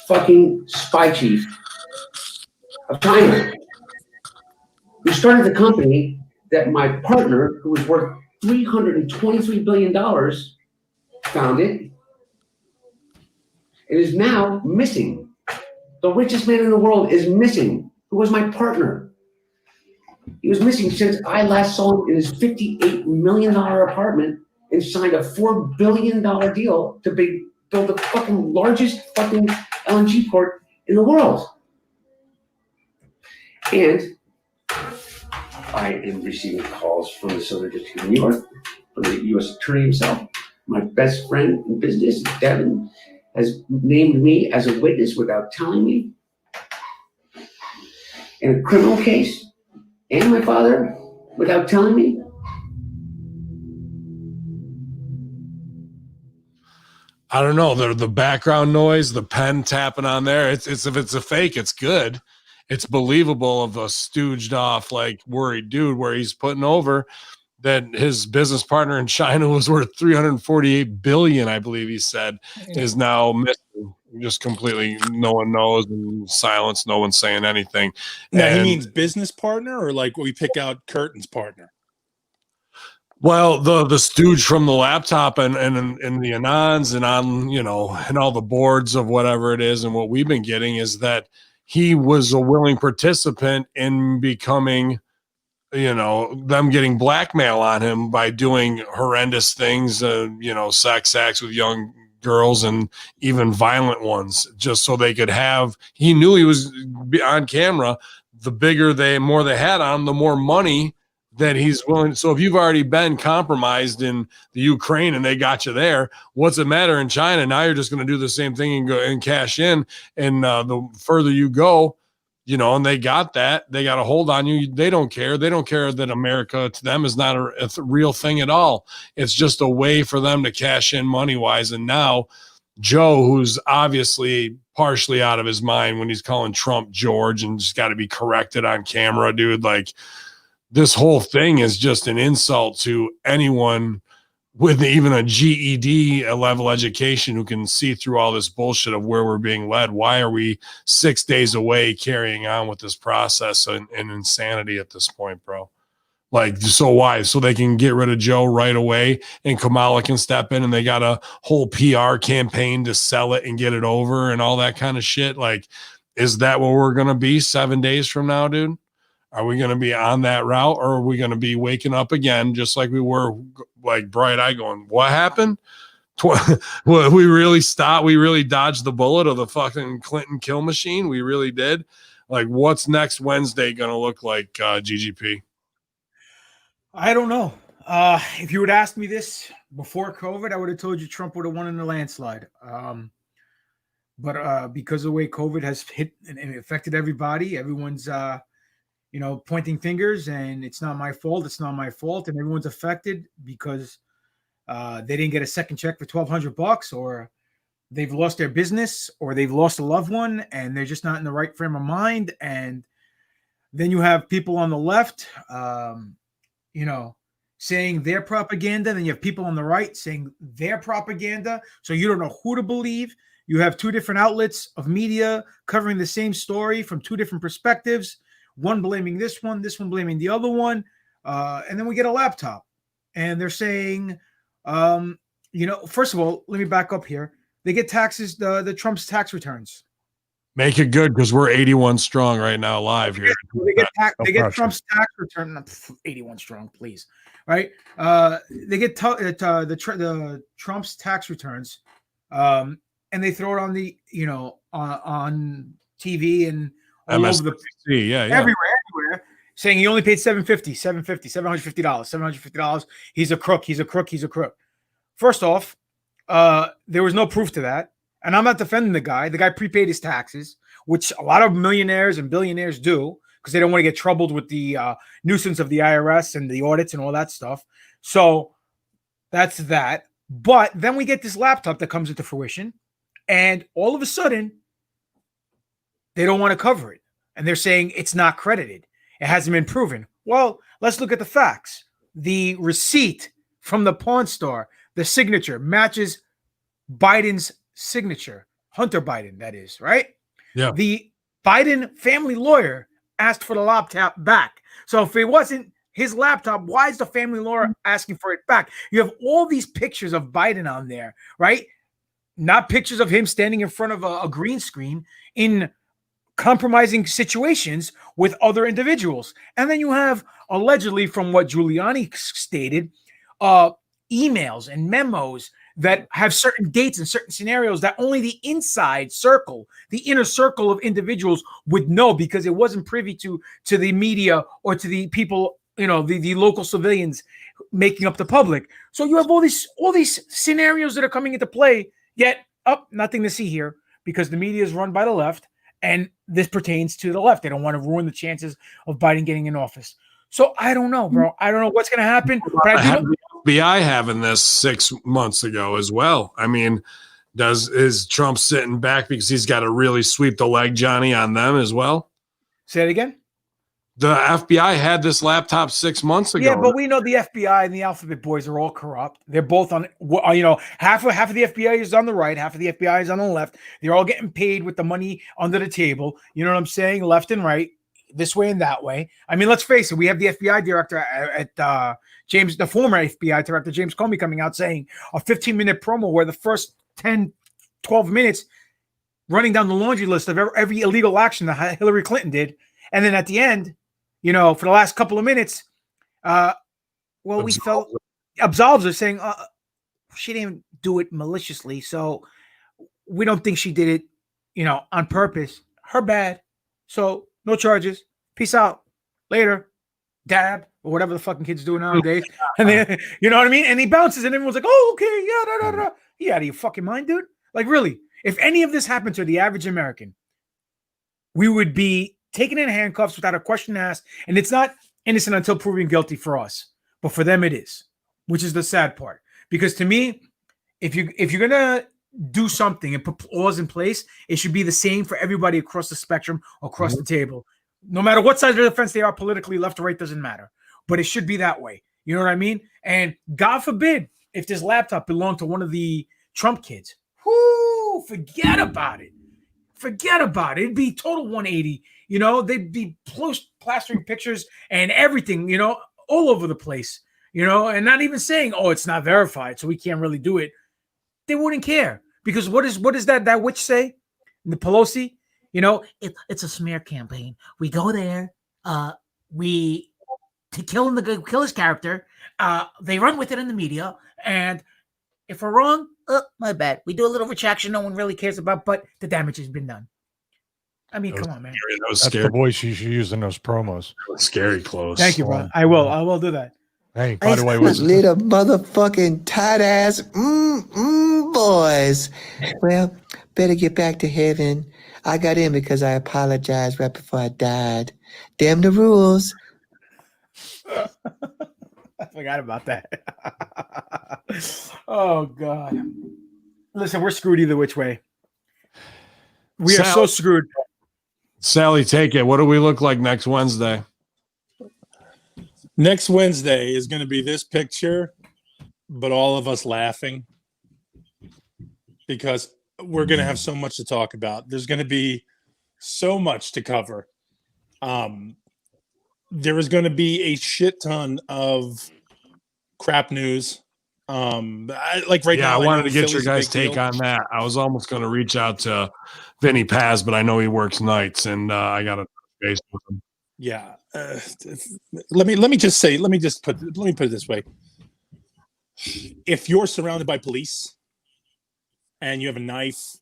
fucking spy chief of China, who started the company that my partner, who was worth $323 billion, founded, and is now missing. The richest man in the world is missing, who was my partner. He was missing since I last saw him in his $58 million apartment and signed a $4 billion deal to build the fucking largest fucking LNG port in the world. And I am receiving calls from the Southern District of New York, from the U.S. Attorney himself. My best friend in business, Devin, has named me as a witness without telling me in a criminal case, and my father without telling me. I don't know. The background noise, the pen tapping on there. It's if it's a fake, it's good. It's believable of a stooged off, like worried dude, where he's putting over that his business partner in China was worth 348 billion, I believe he said, is now missing. Just completely, no one knows, and silence, no one's saying anything. Now, he And means business partner, or like we pick out curtains partner? well, the stooge from the laptop and the anons and on, you know, and all the boards of whatever it is, and what we've been getting is that he was a willing participant in becoming, you know, them getting blackmail on him by doing horrendous things, you know, sex acts with young girls and even violent ones, just so they could have. He knew he was on camera. The bigger more they had on him, the more money that he's willing. So if you've already been compromised in the Ukraine and they got you there, what's it matter in China? Now you're just going to do the same thing and go and cash in. And the further you go, you know, and they got that, they got a hold on you. They don't care. They don't care that America to them is not a real thing at all. It's just a way for them to cash in money wise. And now Joe, who's obviously partially out of his mind when he's calling Trump George and just got to be corrected on camera, dude, like, this whole thing is just an insult to anyone with even a GED level education who can see through all this bullshit of where we're being led. Why are we 6 days away carrying on with this process and insanity at this point, bro? Like, so why? So they can get rid of Joe right away and Kamala can step in and they got a whole PR campaign to sell it and get it over and all that kind of shit. Like, is that what we're going to be 7 days from now, dude? Are we going to be on that route, or are we going to be waking up again just like we were, like bright-eyed going, what happened? Well, we really stopped. We really dodged the bullet of the fucking Clinton kill machine. We really did. Like, what's next Wednesday going to look like, GGP? I don't know. If you would ask me this before COVID, I would have told you Trump would have won in the landslide. But because of the way COVID has hit and affected everybody, everyone's you know, pointing fingers and it's not my fault. It's not my fault. And everyone's affected because they didn't get a second check for $1,200, or they've lost their business, or they've lost a loved one and they're just not in the right frame of mind. And then you have people on the left, you know, saying their propaganda. Then you have people on the right saying their propaganda. So you don't know who to believe. You have two different outlets of media covering the same story from two different perspectives. One blaming this one blaming the other one. And then we get a laptop and they're saying, you know, first of all, let me back up here. They get taxes, the Trump's tax returns. Make it good because we're 81 strong right now live here. They get Trump's tax return. 81 strong, please. Right? They get the Trump's tax returns, and they throw it on the, you know, on TV and all over the everywhere, saying he only paid $750. He's a crook. First off, there was no proof to that. And I'm not defending the guy. The guy prepaid his taxes, which a lot of millionaires and billionaires do because they don't want to get troubled with the nuisance of the IRS and the audits and all that stuff. So that's that. But then we get this laptop that comes into fruition, and all of a sudden, they don't want to cover it. And they're saying it's not credited. It hasn't been proven. Well, let's look at the facts. The receipt from the Pawn Store, the signature matches Biden's signature. Hunter Biden, that is, right? Yeah. The Biden family lawyer asked for the laptop back. So if it wasn't his laptop, why is the family lawyer asking for it back? You have all these pictures of Biden on there, right? Not pictures of him standing in front of a green screen in compromising situations with other individuals. And then you have, allegedly, from what Giuliani stated, emails and memos that have certain dates and certain scenarios that only the inside circle, the inner circle of individuals would know, because it wasn't privy to the media or to the people, the local civilians making up the public. So you have all these scenarios that are coming into play, yet nothing to see here, because the media is run by the left, and this pertains to the left. They don't want to ruin the chances of Biden getting in office. So I don't know, bro. I don't know what's going to happen. But I do know. FBI having this 6 months ago as well. I mean, is Trump sitting back because he's got to really sweep the leg Johnny on them as well? Say it again. The FBI had this laptop 6 months ago. Yeah, but we know the FBI and the Alphabet Boys are all corrupt. They're both on, half of the FBI is on the right, half of the FBI is on the left. They're all getting paid with the money under the table. You know what I'm saying? Left and right, this way and that way. I mean, let's face it. We have the FBI director at the former FBI director, James Comey, coming out saying a 15-minute promo where the first 10, 12 minutes running down the laundry list of every illegal action that Hillary Clinton did. And then at the end, for the last couple of minutes, we felt absolves her, saying she didn't do it maliciously, so we don't think she did it, on purpose. Her bad. So no charges. Peace out. Later. Dab, or whatever the fucking kids do nowadays. And then, you know what I mean? And he bounces, and everyone's like, oh, okay, yeah, da. You out of your fucking mind, dude? Like, really? If any of this happened to the average American, we would be taken in handcuffs without a question asked, and it's not innocent until proven guilty for us, but for them it is, which is the sad part. Because to me, if you're gonna do something and put laws in place, it should be the same for everybody across the spectrum, across the table, no matter what side of the fence they are politically, left or right, doesn't matter. But it should be that way. You know what I mean? And God forbid if this laptop belonged to one of the Trump kids, forget about it. Forget about it. It'd be total 180. They'd be plastering pictures and everything, all over the place, and not even saying, oh, it's not verified, so we can't really do it. They wouldn't care, because what is that witch say? The Pelosi, it's a smear campaign. We go there, we to kill his character. They run with it in the media, and if we're wrong, my bad. We do a little retraction no one really cares about, but the damage has been done. I mean, come on, man. That was That's scary. the voice you should use in those promos. That was scary close. Thank you, bro. I will do that. Hey, by the way, little motherfucking tight ass boys. Well, better get back to heaven. I got in because I apologized right before I died. Damn the rules. I forgot about that. Oh God. Listen, we're screwed either which way. We are so screwed. Sally, take it. What do we look like next Wednesday? Next Wednesday is going to be this picture, but all of us laughing, because we're going to have so much to talk about. There's going to be so much to cover. There is going to be a shit ton of crap news. I wanted to get your guys' take on that. I was almost going to reach out to Vinny Paz, but I know he works nights, and I got to face with him. Yeah. Let me put it this way. If you're surrounded by police and you have a knife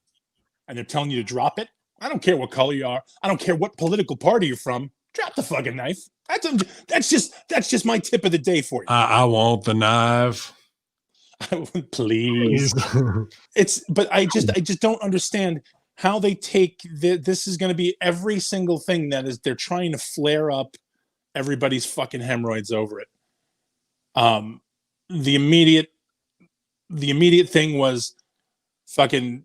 and they're telling you to drop it, I don't care what color you are. I don't care what political party you're from. Drop the fucking knife. That's just my tip of the day for you. I want the knife. Please. But I just don't understand how they take this is going to be every single thing that is they're trying to flare up everybody's fucking hemorrhoids over it. The immediate thing was fucking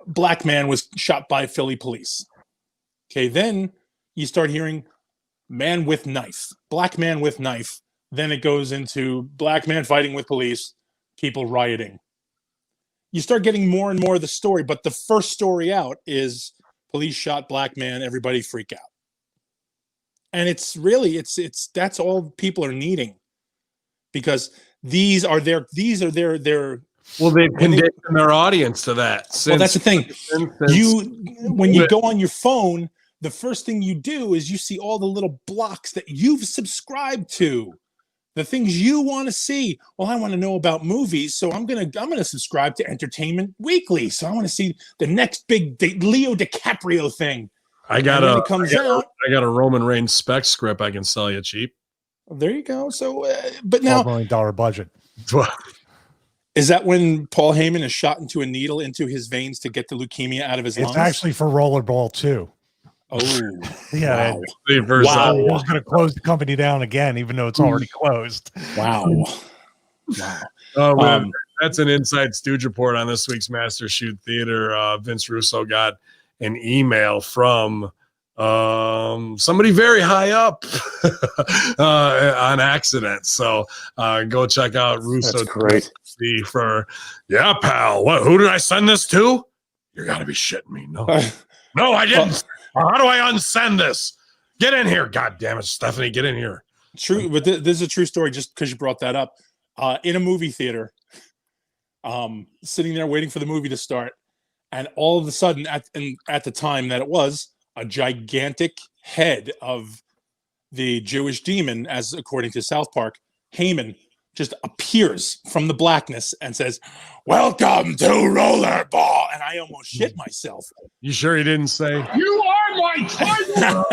black man was shot by Philly police. Okay, then you start hearing man with knife, black man with knife. Then it goes into black man fighting with police, people rioting. You start getting more and more of the story, but the first story out is police shot black man, everybody freak out. And it's that's all people are needing, because these are their well, they've conditioned their audience to that. Well, that's the thing. When you go on your phone, the first thing you do is you see all the little blocks that you've subscribed to. the things you want to see. Well, I want to know about movies, so I'm gonna subscribe to Entertainment Weekly. So I want to see the next big Leo DiCaprio thing. I got a Roman Reigns spec script I can sell you cheap. There you go. So, but now $12 million budget. Is that when Paul Heyman is shot into a needle into his veins to get the leukemia out of his lungs? It's actually for Rollerball too. Oh, yeah. Wow. He was going to close the company down again, even though it's already closed. Wow. That's an inside Stooge report on this week's Master Shoot Theater. Vince Russo got an email from somebody very high up on accident. So go check out Russo. That's great. For yeah, pal. What? Who did I send this to? You got to be shitting me. No, no, I didn't. How do I unsend this? Get in here, God damn it, Stephanie, get in here. True, but this is a true story. Just because you brought that up, in a movie theater, sitting there waiting for the movie to start, and all of a sudden, at the time that it was, a gigantic head of the Jewish demon, as according to South Park, Haman, just appears from the blackness and says, "Welcome to Rollerball," and I almost shit myself. You sure he didn't say, "You are my tribal"?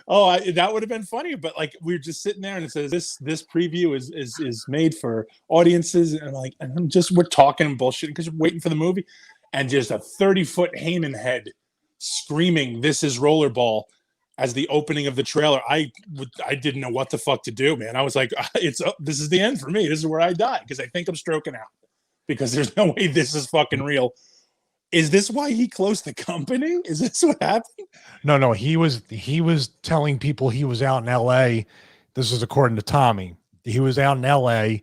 Oh, that would have been funny, but like we were just sitting there and it says this preview is made for audiences, and we're talking and bullshitting because we're waiting for the movie, and just a 30-foot Haman head screaming, "This is Rollerball." As the opening of the trailer, I didn't know what the fuck to do, man. I was like, this is the end for me. This is where I die because I think I'm stroking out because there's no way this is fucking real. Is this why he closed the company? Is this what happened? No. He was telling people he was out in L.A. This is according to Tommy. He was out in L.A.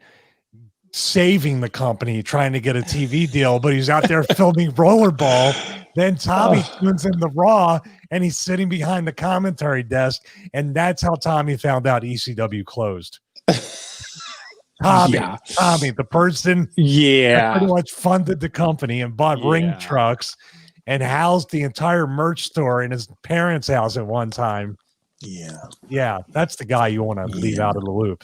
saving the company, trying to get a TV deal, but he's out there filming Rollerball. Then Tommy tunes in the Raw, and he's sitting behind the commentary desk, and that's how Tommy found out ECW closed. Tommy, the person that pretty much funded the company and bought ring trucks and housed the entire merch store in his parents' house at one time. Yeah, that's the guy you want to leave out of the loop.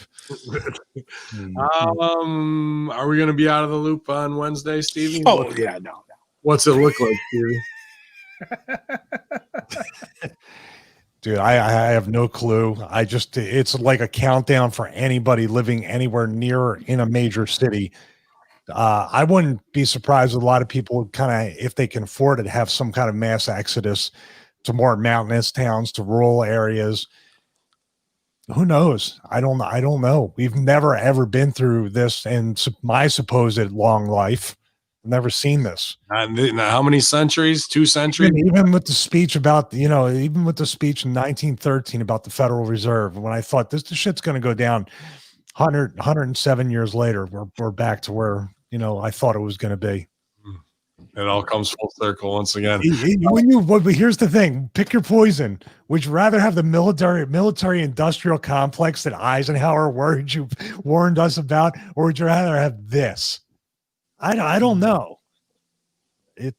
Are we going to be out of the loop on Wednesday, Stevie? Oh, yeah, no. What's it look like, Stevie? Dude, I have no clue. It's like a countdown for anybody living anywhere near in a major city. I wouldn't be surprised if a lot of people kind of, if they can afford it, have some kind of mass exodus to more mountainous towns, to rural areas. Who knows? I don't know. We've never ever been through this in my supposed long life. Never seen this. How many centuries? 2 centuries? Even with the speech about, even with the speech in 1913 about the Federal Reserve, when I thought this shit's going to go down 107 years later, we're back to where, I thought it was going to be. It all comes full circle once again. But here's the thing: pick your poison. Would you rather have the military industrial complex that Eisenhower warned us about, or would you rather have this? I don't know. We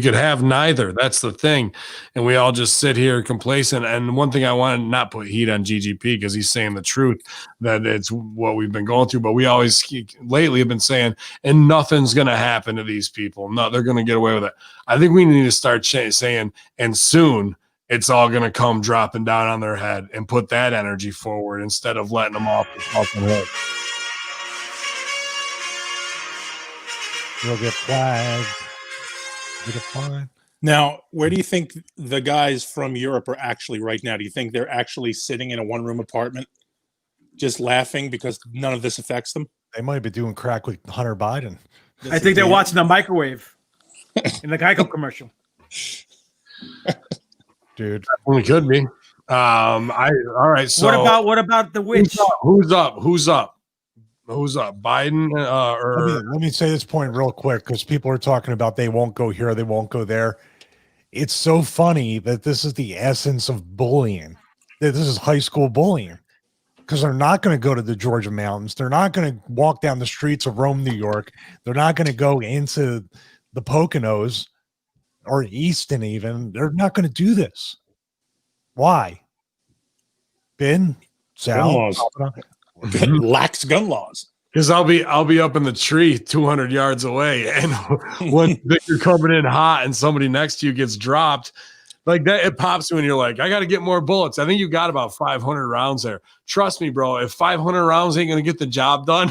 could have neither. That's the thing, and we all just sit here complacent. And one thing I want to not put heat on GGP because he's saying the truth that it's what we've been going through. But we always lately have been saying, and nothing's going to happen to these people. No, they're going to get away with it. I think we need to start saying, and soon it's all going to come dropping down on their head, and put that energy forward instead of letting them off the fucking hook. You'll get flagged. Now, where do you think the guys from Europe are actually right now? Do you think they're actually sitting in a one-room apartment just laughing because none of this affects them? They might be doing crack with Hunter Biden. I think they're watching the microwave in the Geico commercial. Dude. Only could be. All right. So what about the witch? Who's up? Biden or let me say this point real quick, because people are talking about they won't go here, they won't go there. It's so funny that this is the essence of bullying. That this is high school bullying, because they're not going to go to the Georgia mountains. They're not going to walk down the streets of Rome, New York. They're not going to go into the Poconos or Easton even. They're not going to do this. Why? Ben, Sal, laws. Lax gun laws. Because I'll be up in the tree 200 yards away, and when you're coming in hot and somebody next to you gets dropped like that, it pops you and you're like, I got to get more bullets. I think you got about 500 rounds there. Trust me, bro. If 500 rounds ain't gonna get the job done,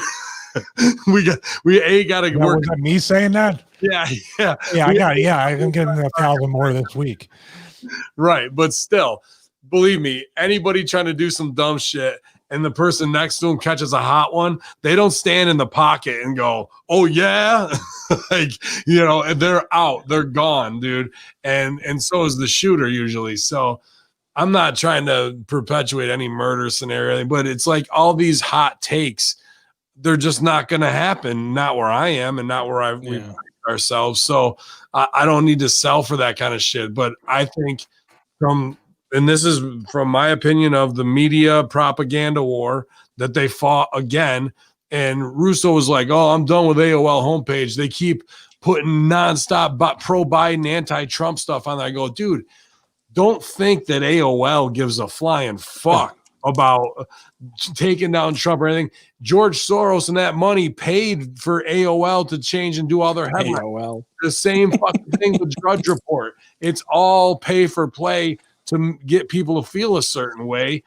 we got to work. Was that me saying that? Yeah. I'm getting 1,000 more this week. Right, but still, believe me, anybody trying to do some dumb shit and the person next to him catches a hot one, they don't stand in the pocket and go, oh yeah. Like, they're out, they're gone, dude. And so is the shooter usually. So I'm not trying to perpetuate any murder scenario, but it's like all these hot takes, they're just not going to happen. Not where I am and not where we ourselves. So I don't need to sell for that kind of shit. But I think and this is from my opinion of the media propaganda war that they fought again. And Russo was like, oh, I'm done with AOL homepage. They keep putting nonstop pro-Biden, anti-Trump stuff on there. I go, dude, don't think that AOL gives a flying fuck about taking down Trump or anything. George Soros and that money paid for AOL to change and do all their headlines. AOL. The same fucking thing with Drudge Report. It's all pay for play to get people to feel a certain way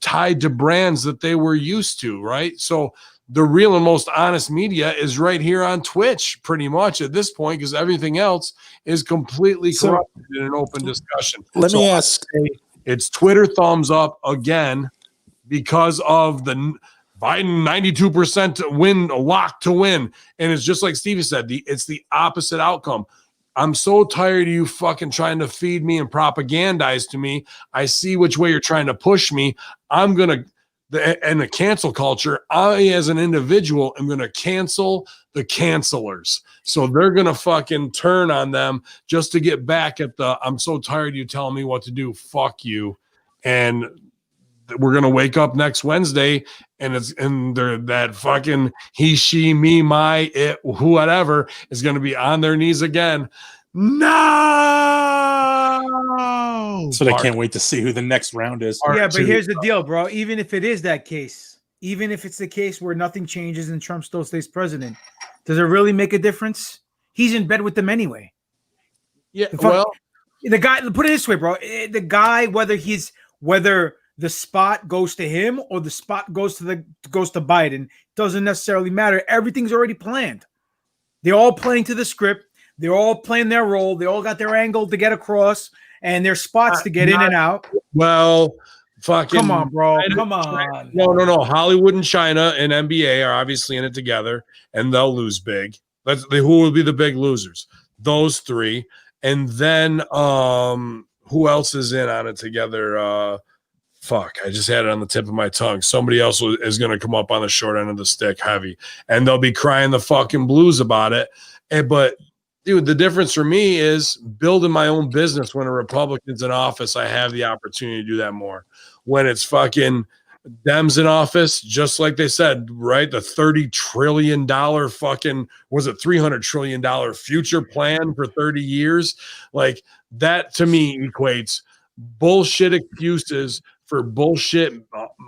tied to brands that they were used to, right? So the real and most honest media is right here on Twitch pretty much at this point because everything else is completely corrupted in an open discussion. Let me ask. It's Twitter thumbs up again because of the Biden 92% win, lock to win. And it's just like Stevie said, it's the opposite outcome. I'm so tired of you fucking trying to feed me and propagandize to me. I see which way you're trying to push me. And the cancel culture, I as an individual am going to cancel the cancelers. So they're going to fucking turn on them just to get back at I'm so tired of you telling me what to do. Fuck you. And we're going to wake up next Wednesday and that fucking he, she, me, my, it, whoever is going to be on their knees again. No. So they can't wait to see who the next round is. Yeah, but here's the deal, bro. Even if it is that case, even if it's the case where nothing changes and Trump still stays president, does it really make a difference? He's in bed with them anyway. Yeah, the guy, put it this way, bro. The guy, whether the spot goes to him or the spot goes to Biden, doesn't necessarily matter. Everything's already planned. They're all playing to the script. They're all playing their role. They all got their angle to get across and their spots to get in and out. Well, fucking come on, bro. Come on. No. Hollywood and China and NBA are obviously in it together, and they'll lose big. Who will be the big losers? Those three. And then who else is in on it together? I just had it on the tip of my tongue. Somebody else is going to come up on the short end of the stick heavy, and they'll be crying the fucking blues about it. But dude, the difference for me is building my own business. When a Republican's in office, I have the opportunity to do that more. When it's fucking Dems in office, just like they said, right? The $30 trillion fucking, was it $300 trillion future plan for 30 years? Like that to me equates bullshit excuses for bullshit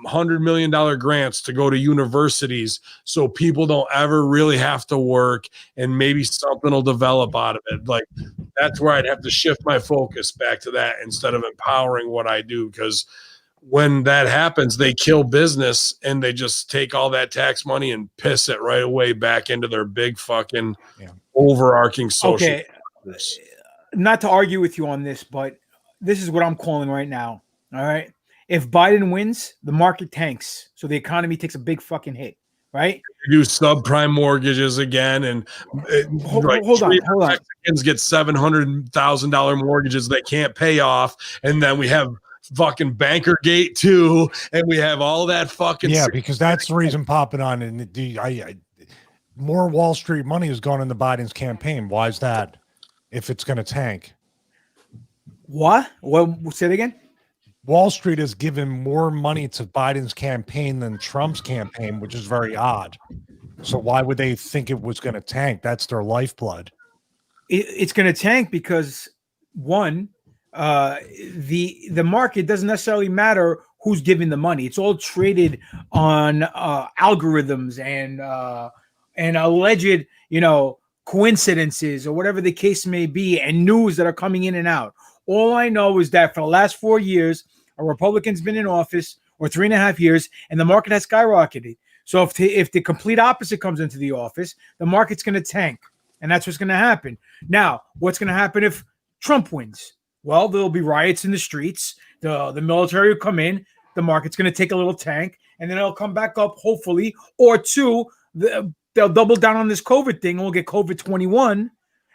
$100 million grants to go to universities so people don't ever really have to work and maybe something will develop out of it. Like that's where I'd have to shift my focus back to that instead of empowering what I do. Because when that happens, they kill business and they just take all that tax money and piss it right away back into their big fucking overarching social. Okay. Not to argue with you on this, but this is what I'm calling right now. All right. If Biden wins, the market tanks. So the economy takes a big fucking hit, right? Do subprime mortgages again. And hold on. Mexicans get $700,000 mortgages they can't pay off. And then we have fucking Banker Gate too. And we have all that fucking. Yeah, because that's the reason popping on. And more Wall Street money is going into Biden's campaign. Why is that? If it's going to tank. What? Well, say it again. Wall Street has given more money to Biden's campaign than Trump's campaign, which is very odd. So why would they think it was going to tank? That's their lifeblood. It's going to tank because one, the market doesn't necessarily matter who's giving the money. It's all traded on algorithms and alleged, coincidences or whatever the case may be, and news that are coming in and out. All I know is that for the last 4 years, a Republican's been in office, or 3.5 years, and the market has skyrocketed. So if the complete opposite comes into the office, the market's going to tank, and that's what's going to happen. Now, what's going to happen if Trump wins? Well, there'll be riots in the streets. The military will come in. The market's going to take a little tank, and then it'll come back up, hopefully. Or two, they'll double down on this COVID thing, and we'll get COVID-21,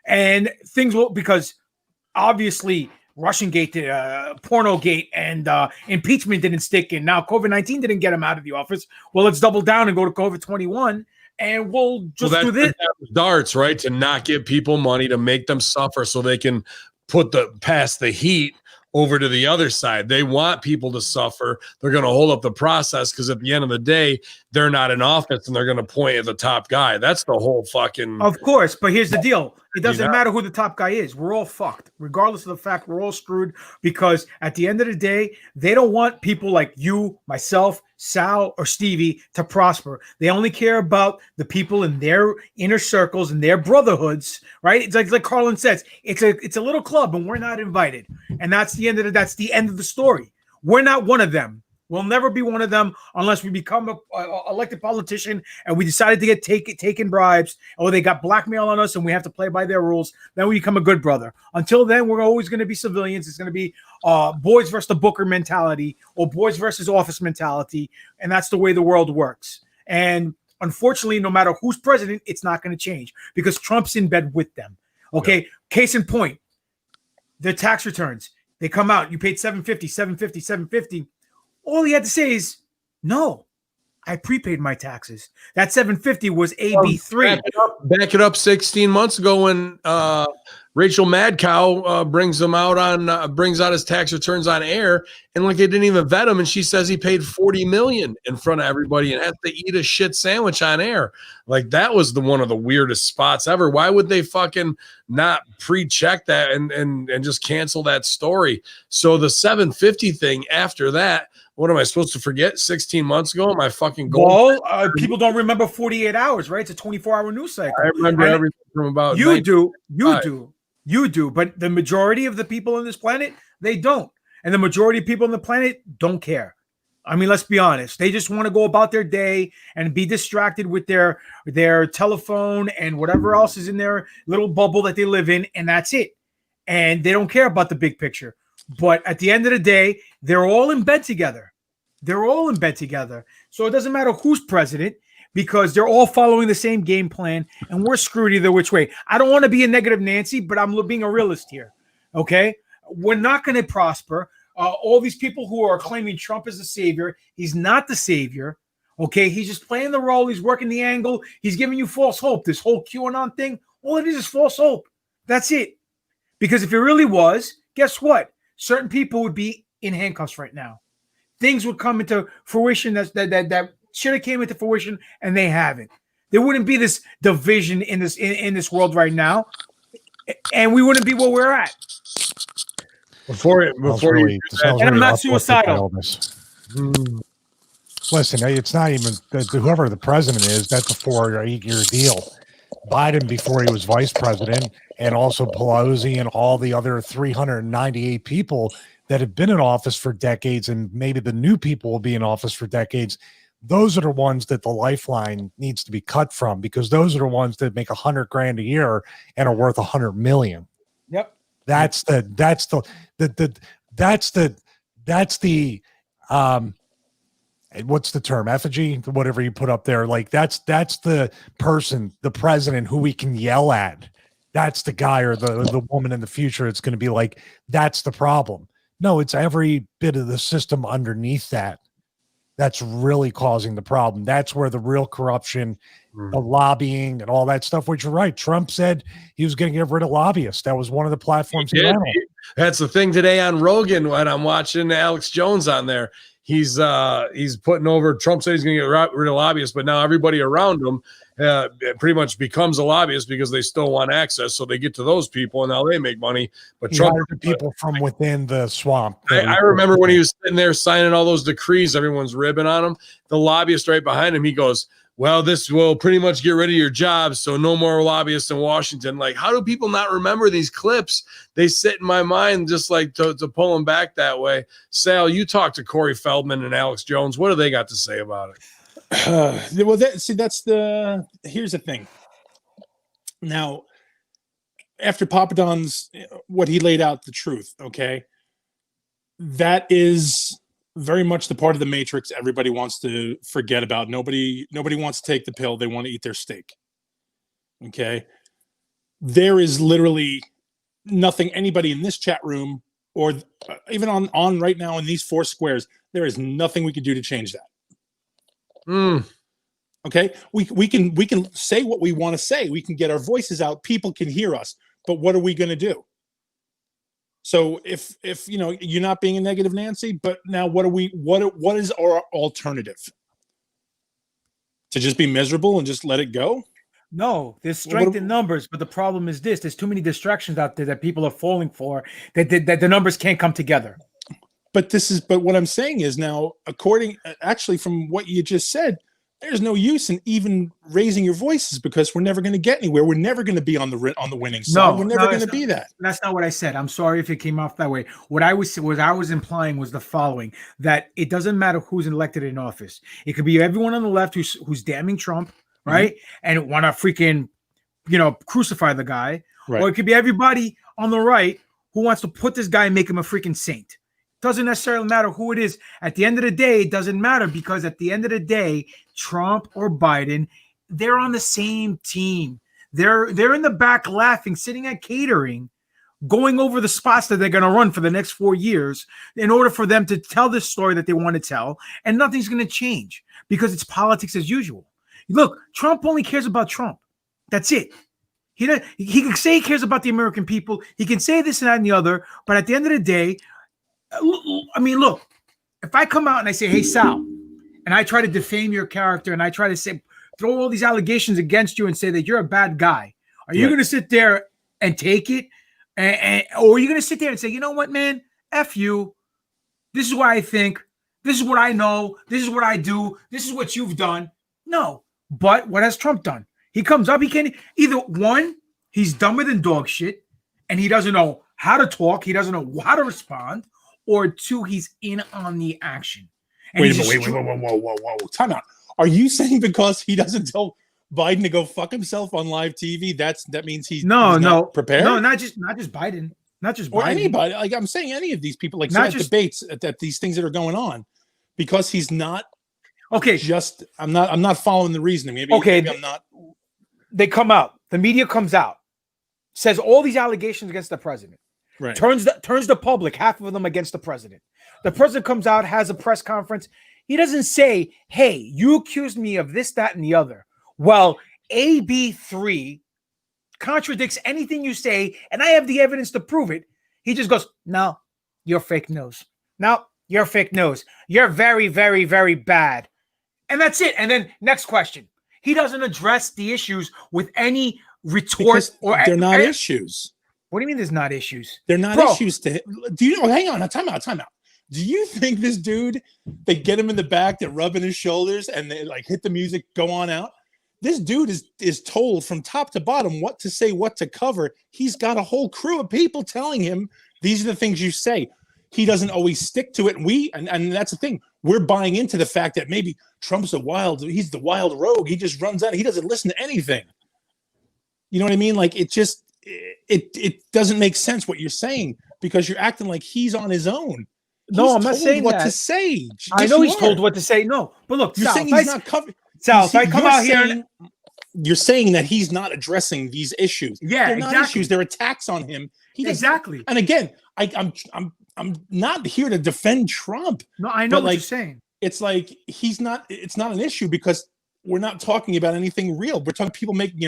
and things will, because obviously Russian Gate, Porno Gate, and impeachment didn't stick, and now COVID-19 didn't get him out of the office. Well, let's double down and go to COVID-21, and we'll just do this. Darts, right, to not give people money, to make them suffer so they can pass the heat over to the other side. They want people to suffer. They're going to hold up the process because at the end of the day, they're not in office and they're going to point at the top guy. That's the whole fucking. Of course, but here's the deal. It doesn't matter who the top guy is. We're all fucked, regardless of the fact we're all screwed, because at the end of the day, they don't want people like you, myself, Sal, or Stevie to prosper. They only care about the people in their inner circles and their brotherhoods, right? It's like Carlin says, it's a little club and we're not invited. And that's the end of the story. We're not one of them. We'll never be one of them unless we become a elected politician and we decided to get taken bribes, or they got blackmail on us and we have to play by their rules. Then we become a good brother. Until then, we're always going to be civilians. It's going to be boys versus the Booker mentality, or boys versus office mentality. And that's the way the world works. And unfortunately, no matter who's president, it's not going to change because Trump's in bed with them. Okay. Yeah. Case in point, the tax returns, they come out, you paid $750. All he had to say is, no, I prepaid my taxes. That $750 was AB3. Back it up 16 months ago when Rachel Madcow brings out his tax returns on air, and like they didn't even vet him, and she says he paid $40 million in front of everybody and had to eat a shit sandwich on air. Like that was one of the weirdest spots ever. Why would they fucking not pre-check that and just cancel that story? So the $750 thing after that. What am I supposed to forget? 16 months ago, my fucking goal. Well, people don't remember 48 hours, right? It's a 24-hour news cycle. I remember everything from about. You do. But the majority of the people on this planet, they don't, and the majority of people on the planet don't care. I mean, let's be honest. They just want to go about their day and be distracted with their telephone and whatever else is in their little bubble that they live in, and that's it. And they don't care about the big picture. But at the end of the day, they're all in bed together. So it doesn't matter who's president because they're all following the same game plan, and we're screwed either which way. I don't want to be a negative Nancy, but I'm being a realist here. Okay? We're not going to prosper. All these people who are claiming Trump is the savior, he's not the savior. Okay? He's just playing the role. He's working the angle. He's giving you false hope. This whole QAnon thing, all it is false hope. That's it. Because if it really was, guess what? Certain people would be in handcuffs right now. Things would come into fruition that should have came into fruition, and they haven't. There wouldn't be this division in this world right now, and we wouldn't be where we're at. And I'm not suicidal. Listen, it's not even whoever the president is. That's a 4-year deal. Biden, before he was vice president, and also Pelosi and all the other 398 people that have been in office for decades, and maybe the new people will be in office for decades. Those are the ones that the lifeline needs to be cut from, because those are the ones that make $100,000 a year and are worth $100 million. Yep. That's the what's the term? Effigy, whatever you put up there. Like that's the person, the president who we can yell at. That's the guy or the woman in the future. It's going to be like, that's the problem. No, it's every bit of the system underneath that. That's really causing the problem. That's where the real corruption the lobbying and all that stuff, which you're right. Trump said he was going to get rid of lobbyists. That was one of the platforms he ran on. That's the thing today on Rogan when I'm watching Alex Jones on there. He's putting over, Trump said he's going to get rid of lobbyists, but now everybody around him pretty much becomes a lobbyist because they still want access. So they get to those people and now they make money. But Trump, the people from within the swamp. I remember when he was sitting there signing all those decrees, everyone's ribbing on him. The lobbyist right behind him, he goes, well, this will pretty much get rid of your jobs, so no more lobbyists in Washington. Like, how do people not remember these clips? They sit in my mind just like to pull them back that way. Sal, you talked to Corey Feldman and Alex Jones. What do they got to say about it? Well, here's the thing. Now, after Papa Don's, what he laid out, the truth, okay? That is very much the part of the matrix everybody wants to forget about. Nobody wants to take the pill. They want to eat their steak. Okay. There is literally nothing anybody in this chat room or even on right now in these 4 squares, there is nothing we can do to change that. Okay. We can say what we want to say. We can get our voices out. People can hear us, but what are we going to do? So if you know, you're not being a negative Nancy, but now what is our alternative? To just be miserable and just let it go? No, there's strength in numbers, but the problem is this: there's too many distractions out there that people are falling for that the numbers can't come together. But what I'm saying is now, actually from what you just said, there's no use in even raising your voices because we're never going to get anywhere. We're never going to be on the winning side. We're never going to be that. That's not what I said. I'm sorry if it came off that way. What I was implying was the following: that it doesn't matter who's elected in office. It could be everyone on the left who's damning Trump, right, and want to freaking, crucify the guy, right. Or it could be everybody on the right who wants to put this guy and make him a freaking saint. Doesn't necessarily matter who it is. At the end of the day, it doesn't matter because at the end of the day, Trump or Biden, they're on the same team. They're in the back laughing, sitting at catering, going over the spots that they're going to run for the next 4 years in order for them to tell this story that they want to tell, and nothing's going to change because it's politics as usual. Look, Trump only cares about Trump. That's it. He can say he cares about the American people. He can say this and that and the other, but at the end of the day, I mean, look, if I come out and I say, hey, Sal, and I try to defame your character and I try to throw all these allegations against you and say that you're a bad guy, are you going to sit there and take it? Or are you going to sit there and say, you know what, man, F you. This is what I think. This is what I know. This is what I do. This is what you've done. No. But what has Trump done? He comes up. He can either one, he's dumber than dog shit and he doesn't know how to talk. He doesn't know how to respond. Or 2, he's in on the action. And wait, whoa. Time out. Are you saying because he doesn't tell Biden to go fuck himself on live TV, that means he's not prepared? No, not just Biden. Not just or Biden. Anybody. Like I'm saying any of these people, like not at just debates, at these things that are going on, because he's not okay. I'm not following the reasoning. Maybe I'm not. They come out. The media comes out, says all these allegations against the president. Right. Turns the public, half of them against the president. The president comes out, has a press conference. He doesn't say, hey, you accused me of this, that, and the other. Well, AB3 contradicts anything you say, and I have the evidence to prove it. He just goes, no, you're fake news. No, you're fake news. You're very, very, very bad. And that's it. And then next question. He doesn't address the issues with any retort. They're not issues. What do you mean there's not issues? They're not issues to him. Do you know? Hang on. Time out. Do you think this dude, they get him in the back, they're rubbing his shoulders and they like hit the music, go on out? This dude is told from top to bottom what to say, what to cover. He's got a whole crew of people telling him these are the things you say. He doesn't always stick to it. And that's the thing. We're buying into the fact that maybe Trump's he's the wild rogue. He just runs out. He doesn't listen to anything. You know what I mean? Like it doesn't make sense what you're saying because you're acting like he's on his own. No, I'm not saying what to say. I know he's told what to say. No, but look, you're saying he's not covered. Sal, if I come out here, you're saying that he's not addressing these issues. Yeah, they're not issues. They're attacks on him. Exactly. And again, I'm not here to defend Trump. No, I know what you're saying. It's like he's not. It's not an issue because we're not talking about anything real. We're talking people making,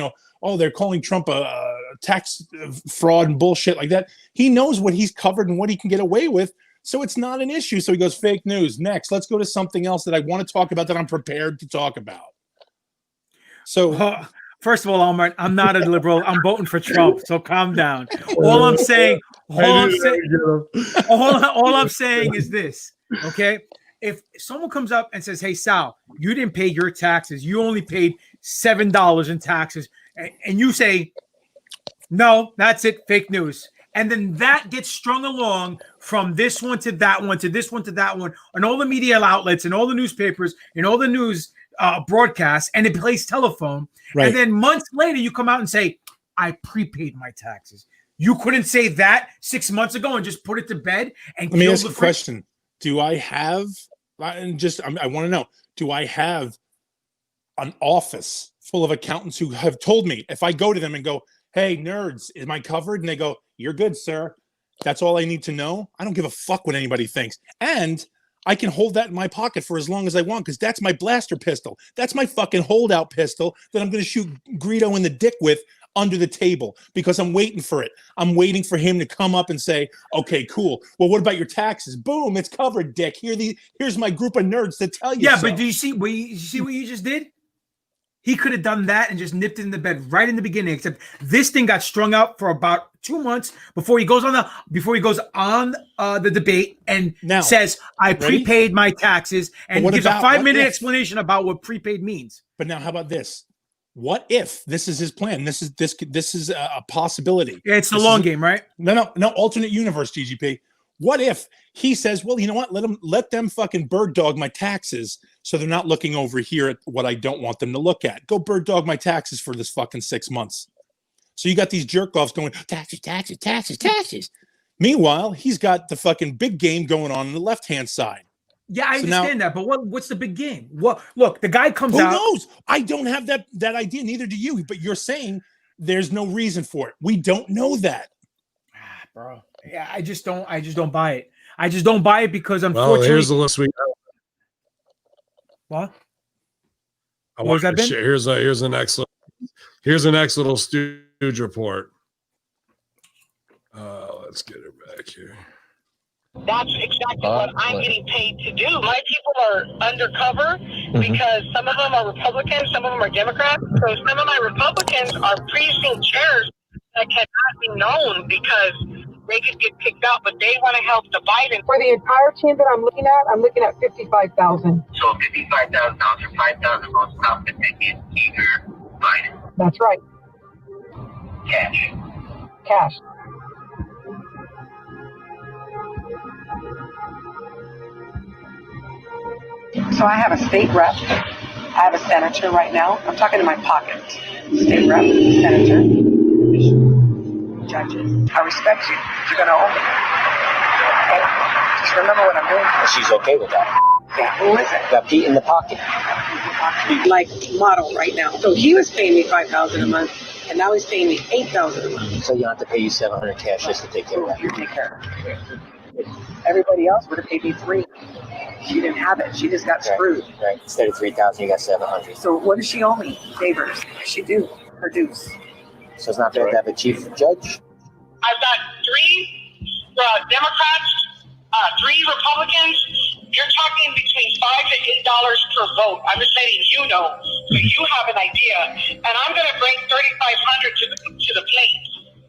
they're calling Trump a tax fraud and bullshit like that. He knows what he's covered and what he can get away with. So it's not an issue. So he goes, fake news. Next, let's go to something else that I want to talk about that I'm prepared to talk about. So first of all, I'm not a liberal. I'm voting for Trump. So calm down. All I'm saying is this. Okay. If someone comes up and says, hey, Sal, you didn't pay your taxes. You only paid $7 in taxes. And you say, no, that's it. Fake news. And then that gets strung along from this one to that one to this one to that one on all the media outlets and all the newspapers and all the news broadcasts, and it plays telephone. Right. And then months later, you come out and say, I prepaid my taxes. You couldn't say that 6 months ago and just put it to bed. And let me ask you a question. Do I have, and I want to know, do I have an office full of accountants who have told me, if I go to them and go, hey, nerds, am I covered? And they go, you're good, sir. That's all I need to know. I don't give a fuck what anybody thinks. And I can hold that in my pocket for as long as I want because that's my blaster pistol. That's my fucking holdout pistol that I'm going to shoot Greedo in the dick with under the table because I'm waiting for it. I'm waiting for him to come up and say, okay, cool. Well, what about your taxes? Boom, it's covered, dick. Here's my group of nerds to tell you. Yeah, so. But do you see what you just did? He could have done that and just nipped it in the bed right in the beginning, except this thing got strung out for about 2 months before he goes on the debate and says, I prepaid my taxes, and gives a 5-minute explanation about what prepaid means. But now how about this? What if this is his plan? This is a possibility. Yeah, it's the long game, right? No, alternate universe, GGP. What if he says, well, you know what? Let them fucking bird dog my taxes so they're not looking over here at what I don't want them to look at. Go bird dog my taxes for this fucking 6 months. So you got these jerk offs going, taxes. Meanwhile, he's got the fucking big game going on the left-hand side. Yeah, I understand that, but what's the big game? Well, look, the guy comes out. Who knows? I don't have that idea, neither do you, but you're saying there's no reason for it. We don't know that. Bro. Yeah, I just don't buy it. I just don't buy it because unfortunately. Well, here's the list we got. What? What was that been? Here's the next little Stooge report. Let's get her back here. That's exactly what I'm getting paid to do. My people are undercover because some of them are Republicans, some of them are Democrats. So some of my Republicans are precinct chairs that cannot be known because they could get kicked out, but they want to help the Biden. For the entire team that I'm looking at $55,000. So $55,000 or 5,000 votes out that they get either Biden. That's right. Cash. So I have a state rep. I have a senator right now. I'm talking in my pocket. State rep, senator, judges. I respect you. You're going to own me. Okay? Just remember what I'm doing. She's okay with that. Yeah, who is it? Got Pete in the pocket. Like model right now. So he was paying me $5,000 a month, and now he's paying me $8,000 a month. So you don't have to pay you $700 cash just to take care of that. You take care of it. Everybody else would have paid me $3,000. She didn't have it. She just got screwed. Right. Instead of $3,000, you got $700. So what does she owe me? Favors. She do. Produce. So it's not bad to have a chief judge? I've got 3 Democrats, 3 Republicans. You're talking between $5 to $8 per vote. I'm just letting you know, so you have an idea. And I'm going to bring $3,500 to the plate.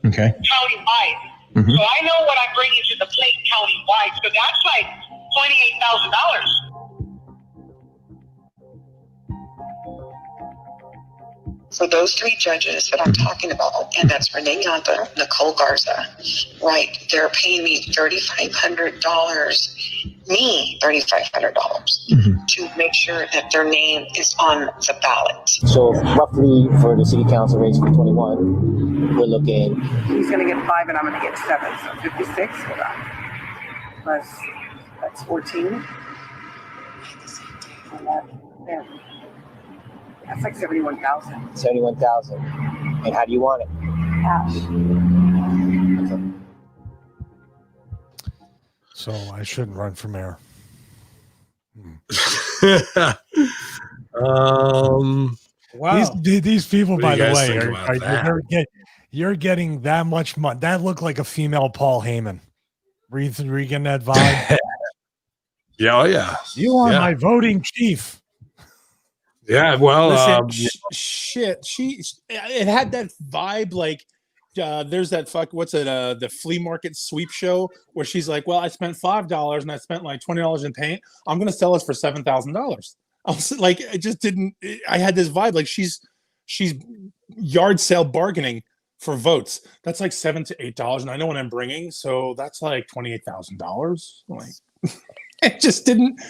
Okay. Countywide. So I know what I'm bringing to the plate countywide. So that's like $28,000. So those 3 judges that I'm talking about, and that's Renee Yonta, Nicole Garza, right? They're paying me $3,500. Me $3,500 to make sure that their name is on the ballot. So roughly for the city council race for 21, we're looking. He's going to get 5 and I'm going to get 7, so 56. Hold on. Plus that's 14. And there. That's like 71,000. 71,000. And how do you want it? Cash. So I shouldn't run for mayor. Wow. These people, What do by you the guys way, think are, about that? you're getting that much money. That looked like a female Paul Heyman. Were you getting that vibe? Yeah, oh yeah. You are Yeah. my voting chief. Yeah, well, Listen, shit. It had that vibe like there's that what's it? The flea market sweep show where she's like, "Well, I spent $5 and I spent like $20 in paint. I'm gonna sell this for $7,000." I was like, it just didn't. I had this vibe like she's yard sale bargaining for votes. That's like $7 to $8, and I know what I'm bringing, so that's like $28,000. Like, it just didn't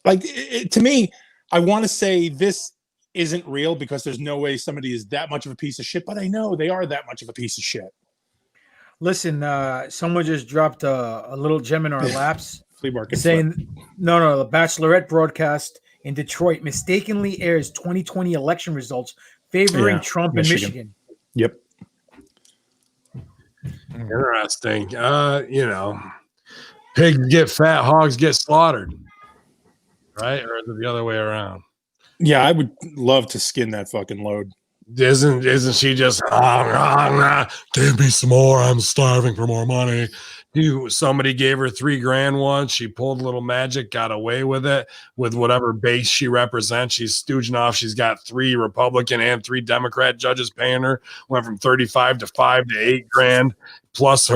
like to me. I want to say this isn't real because there's no way somebody is that much of a piece of shit, but I know they are that much of a piece of shit. Listen, someone just dropped a little gem in our laps. Flea market saying, no, the Bachelorette broadcast in Detroit mistakenly airs 2020 election results favoring Trump in Michigan. Yep. Interesting. Pigs get fat, hogs get slaughtered. Right? Or is it the other way around? Yeah, I would love to skin that fucking load. Isn't she just give me some more? I'm starving for more money. Somebody gave her $3,000 once. She pulled a little magic, got away with it with whatever base she represents. She's stooging off. She's got 3 Republican and 3 Democrat judges paying her. Went from 35 to 5 to 8 grand. Plus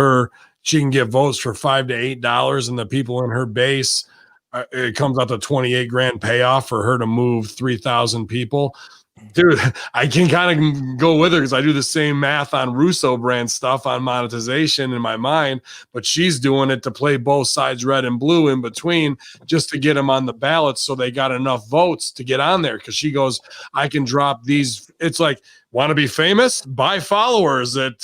she can get votes for $5 to $8, and the people in her base. It comes out to 28 grand payoff for her to move 3,000 people. Dude, I can kind of go with her because I do the same math on Russo brand stuff on monetization in my mind, but she's doing it to play both sides red and blue in between just to get them on the ballot so they got enough votes to get on there because she goes, I can drop these. It's like, want to be famous? Buy followers at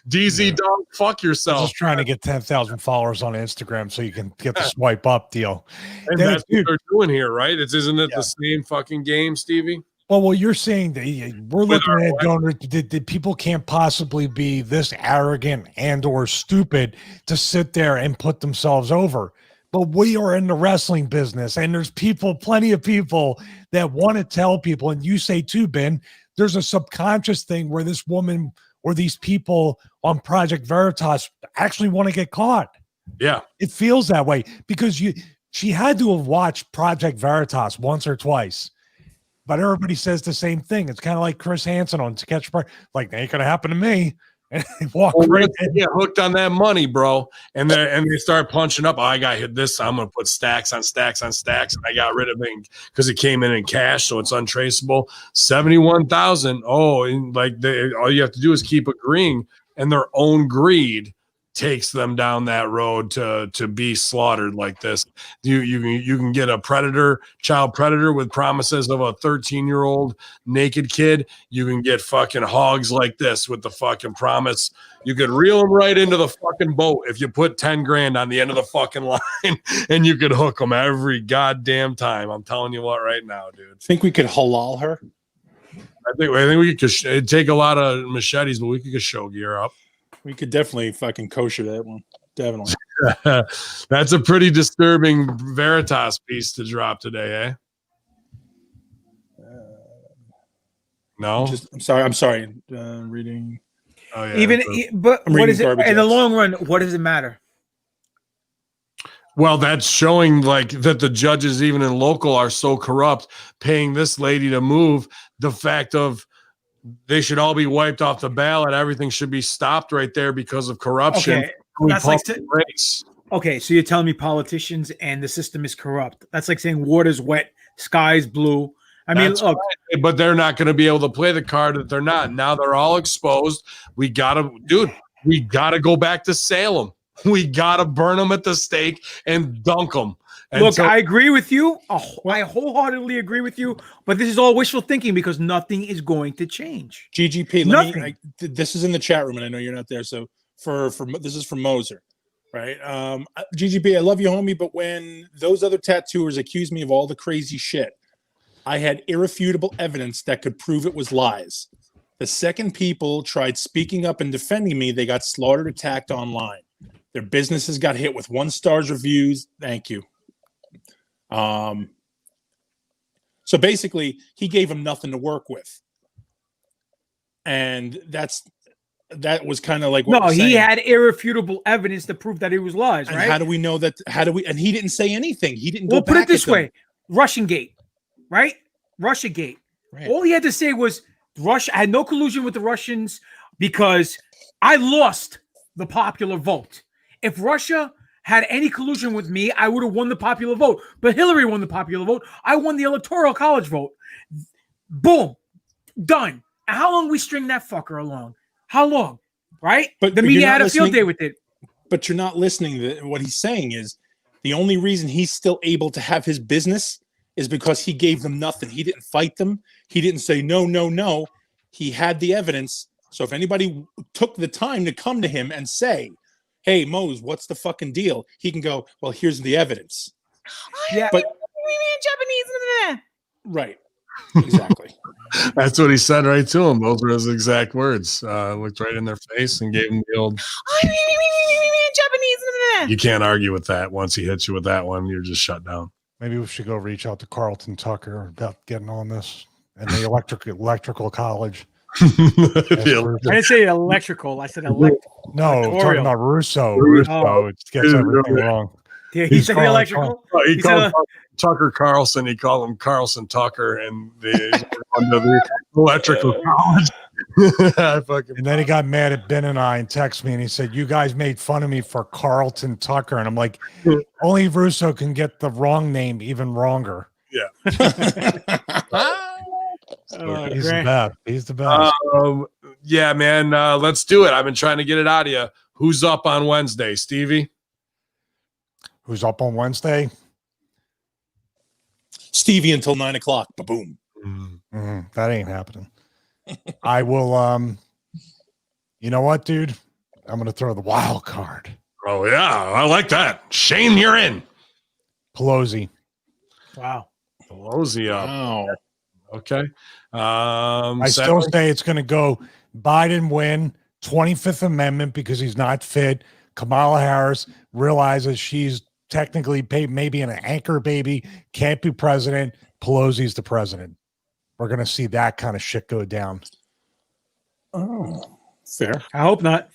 DZ Dog. Fuck yourself. Just trying to get 10,000 followers on Instagram so you can get the swipe up deal. And that's what they're doing here, right? Isn't it the same fucking game, Stevie? Well, you're saying that we're looking at going, that people can't possibly be this arrogant and or stupid to sit there and put themselves over. But we are in the wrestling business, and there's plenty of people that want to tell people, and you say too, Ben, there's a subconscious thing where this woman or these people on Project Veritas actually want to get caught. Yeah. It feels that way because she had to have watched Project Veritas once or twice. But everybody says the same thing. It's kind of like Chris Hansen on To Catch a Predator. Like, that ain't gonna happen to me. And right get hooked on that money, bro. And they start punching up. Oh, I got hit this. I'm gonna put stacks on stacks on stacks, and I got rid of it because it came in cash, so it's untraceable. 71,000. Oh, and like all you have to do is keep agreeing, and their own greed takes them down that road to be slaughtered like this. You can get a child predator with promises of a 13-year-old naked kid. You can get fucking hogs like this with the fucking promise. You could reel them right into the fucking boat if you put 10 grand on the end of the fucking line, and you could hook them every goddamn time. I'm telling you what right now, dude. Think we could halal her? I think we could. It'd take a lot of machetes, but we could get show gear up. We could definitely fucking kosher that one. Definitely. That's a pretty disturbing Veritas piece to drop today, eh? No? I'm sorry. Reading. Oh, yeah. But what is it? In the long run, what does it matter? Well, that's showing like that the judges, even in local, are so corrupt, paying this lady to move. The fact of they should all be wiped off the ballot. Everything should be stopped right there because of corruption. Okay, that's like okay, so you're telling me politicians and the system is corrupt. That's like saying water's wet, sky's blue. I mean, look, right, but they're not going to be able to play the card that they're not. Now they're all exposed. We got to go back to Salem. We got to burn them at the stake and dunk them. Look, I agree with you. I wholeheartedly agree with you. But this is all wishful thinking because nothing is going to change. GGP, this is in the chat room, and I know you're not there. So for this is from Moser, right? GGP, I love you, homie. But when those other tattooers accused me of all the crazy shit, I had irrefutable evidence that could prove it was lies. The second people tried speaking up and defending me, they got slaughtered, attacked online. Their businesses got hit with 1-star reviews. Thank you. So So basically, he gave him nothing to work with, and that was kind of like what no, we're he saying. had irrefutable evidence to prove that it was lies, And right? how do we know that? And he didn't say anything. He didn't. Well, go put it back this at them. way: Russian Gate, right? Russia Gate. Right. All he had to say was Russia. I had no collusion with the Russians because I lost the popular vote. If Russia had any collusion with me, I would have won the popular vote. But Hillary won the popular vote. I won the electoral college vote. Boom, done. And how long we string that fucker along? How long? Right? But the you're media not had a field listening- day with it. But you're not listening to what he's saying is the only reason he's still able to have his business is because he gave them nothing. He didn't fight them. He didn't say no, no, no. He had the evidence. So if anybody took the time to come to him and say, hey, Mose, what's the fucking deal? He can go, well, here's the evidence. Yeah. But right. Exactly. That's what he said right to him. Those were his exact words. Looked right in their face and gave him the old. You can't argue with that. Once he hits you with that one, you're just shut down. Maybe we should go reach out to Carlton Tucker about getting on this and the electrical college. Yeah. I didn't say electrical. I said electrical. No, Electoral. talking about Russo. Oh. It gets everything wrong. Yeah, he said calling- electrical. He He called said, Tucker Carlson. He called him Carlson Tucker, and the under the electrical college. I fucking. And then he got mad at Ben and I and texted me and he said, you guys made fun of me for Carlton Tucker. And I'm like, only Russo can get the wrong name even wronger. Yeah. He's the best. He's the best. Yeah, man. Let's do it. I've been trying to get it out of you. Who's up on Wednesday, Stevie? Who's up on Wednesday? Stevie until 9 o'clock. Ba-boom. That ain't happening. I will, you know what, dude? I'm going to throw the wild card. Oh, yeah. I like that. Shane, you're in. Pelosi. wow. Pelosi up. Wow. Okay. I still say it's going to go Biden win, 25th Amendment because he's not fit. Kamala Harris realizes she's technically maybe an anchor baby, can't be president. Pelosi's the president. We're going to see that kind of shit go down. Oh, fair. I hope not.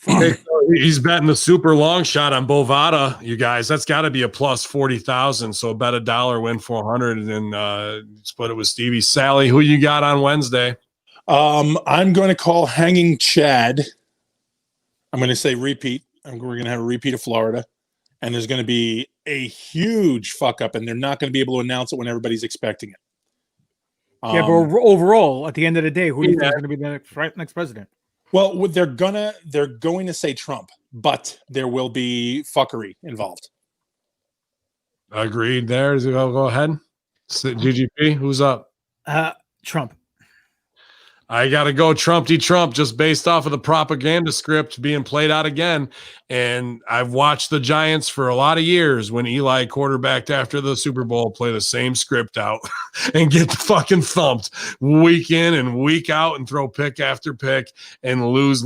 He's betting the super long shot on Bovada, you guys. That's got to be a plus 40,000. So bet $1, win 400, and then split it with Stevie. Sally, who you got on Wednesday? I'm going to call Hanging Chad. I'm going to say repeat. We're going to have a repeat of Florida, and there's going to be a huge fuck up, and they're not going to be able to announce it when everybody's expecting it. Yeah, but overall, at the end of the day, who do you think is going to be the next president? Well, they're going to say Trump, but there will be fuckery involved. Agreed there. Go ahead. GGP, who's up? Trump. I got to go Trumpty Trump just based off of the propaganda script being played out again. And I've watched the Giants for a lot of years when Eli quarterbacked after the Super Bowl play the same script out and get fucking thumped week in and week out and throw pick after pick and lose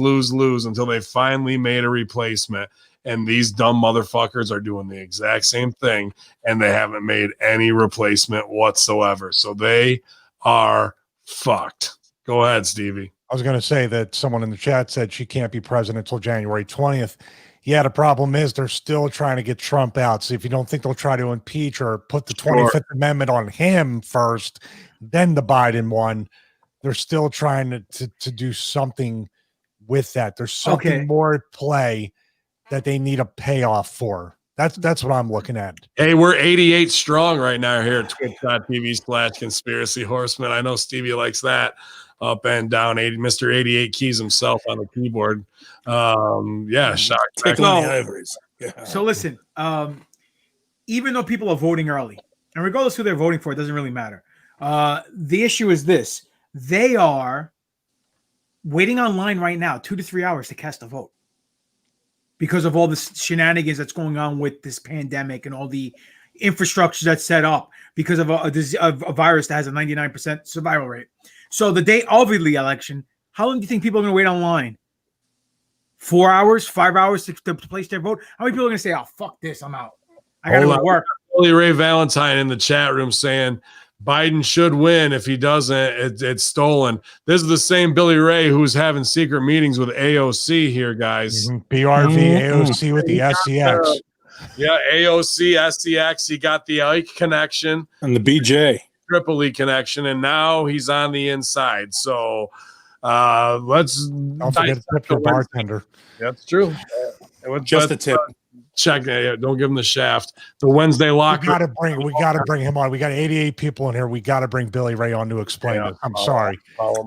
until they finally made a replacement. And these dumb motherfuckers are doing the exact same thing and they haven't made any replacement whatsoever. So they are fucked. Go ahead, Stevie. I was going to say that someone in the chat said she can't be president until January 20th. Yeah, the problem is they're still trying to get Trump out. So if you don't think they'll try to impeach or put the 25th Amendment on him first, then the Biden one, they're still trying to do something with that. There's something more at play that they need a payoff for. That's what I'm looking at. Hey, we're 88 strong right now here at twitch.tv/Conspiracy Horsemen. I know Stevie likes that. Up and down, Mr. 88 keys himself on the keyboard. Yeah, shock. So listen, even though people are voting early, and regardless who they're voting for, it doesn't really matter. The issue is this: they are waiting online right now 2 to 3 hours to cast a vote because of all the shenanigans that's going on with this pandemic and all the infrastructure that's set up because of a virus that has a 99% survival rate. So the day of the election, how long do you think people are going to wait online? 4 hours, 5 hours to place their vote? How many people are going to say, oh, fuck this, I'm out. I got to go to work. Billy Ray Valentine in the chat room saying Biden should win. If he doesn't, it's stolen. This is the same Billy Ray who's having secret meetings with AOC here, guys. BRV AOC with the SCX. Yeah, AOC, SCX. He got the Ike connection and the BJ Tripoli connection, and now he's on the inside. So let's don't forget to tip your bartender. That's true. Just a tip. Check. Don't give him the shaft. The Wednesday locker. We got to bring him on. We got 88 people in here. We got to bring Billy Ray on to explain this. I'm sorry.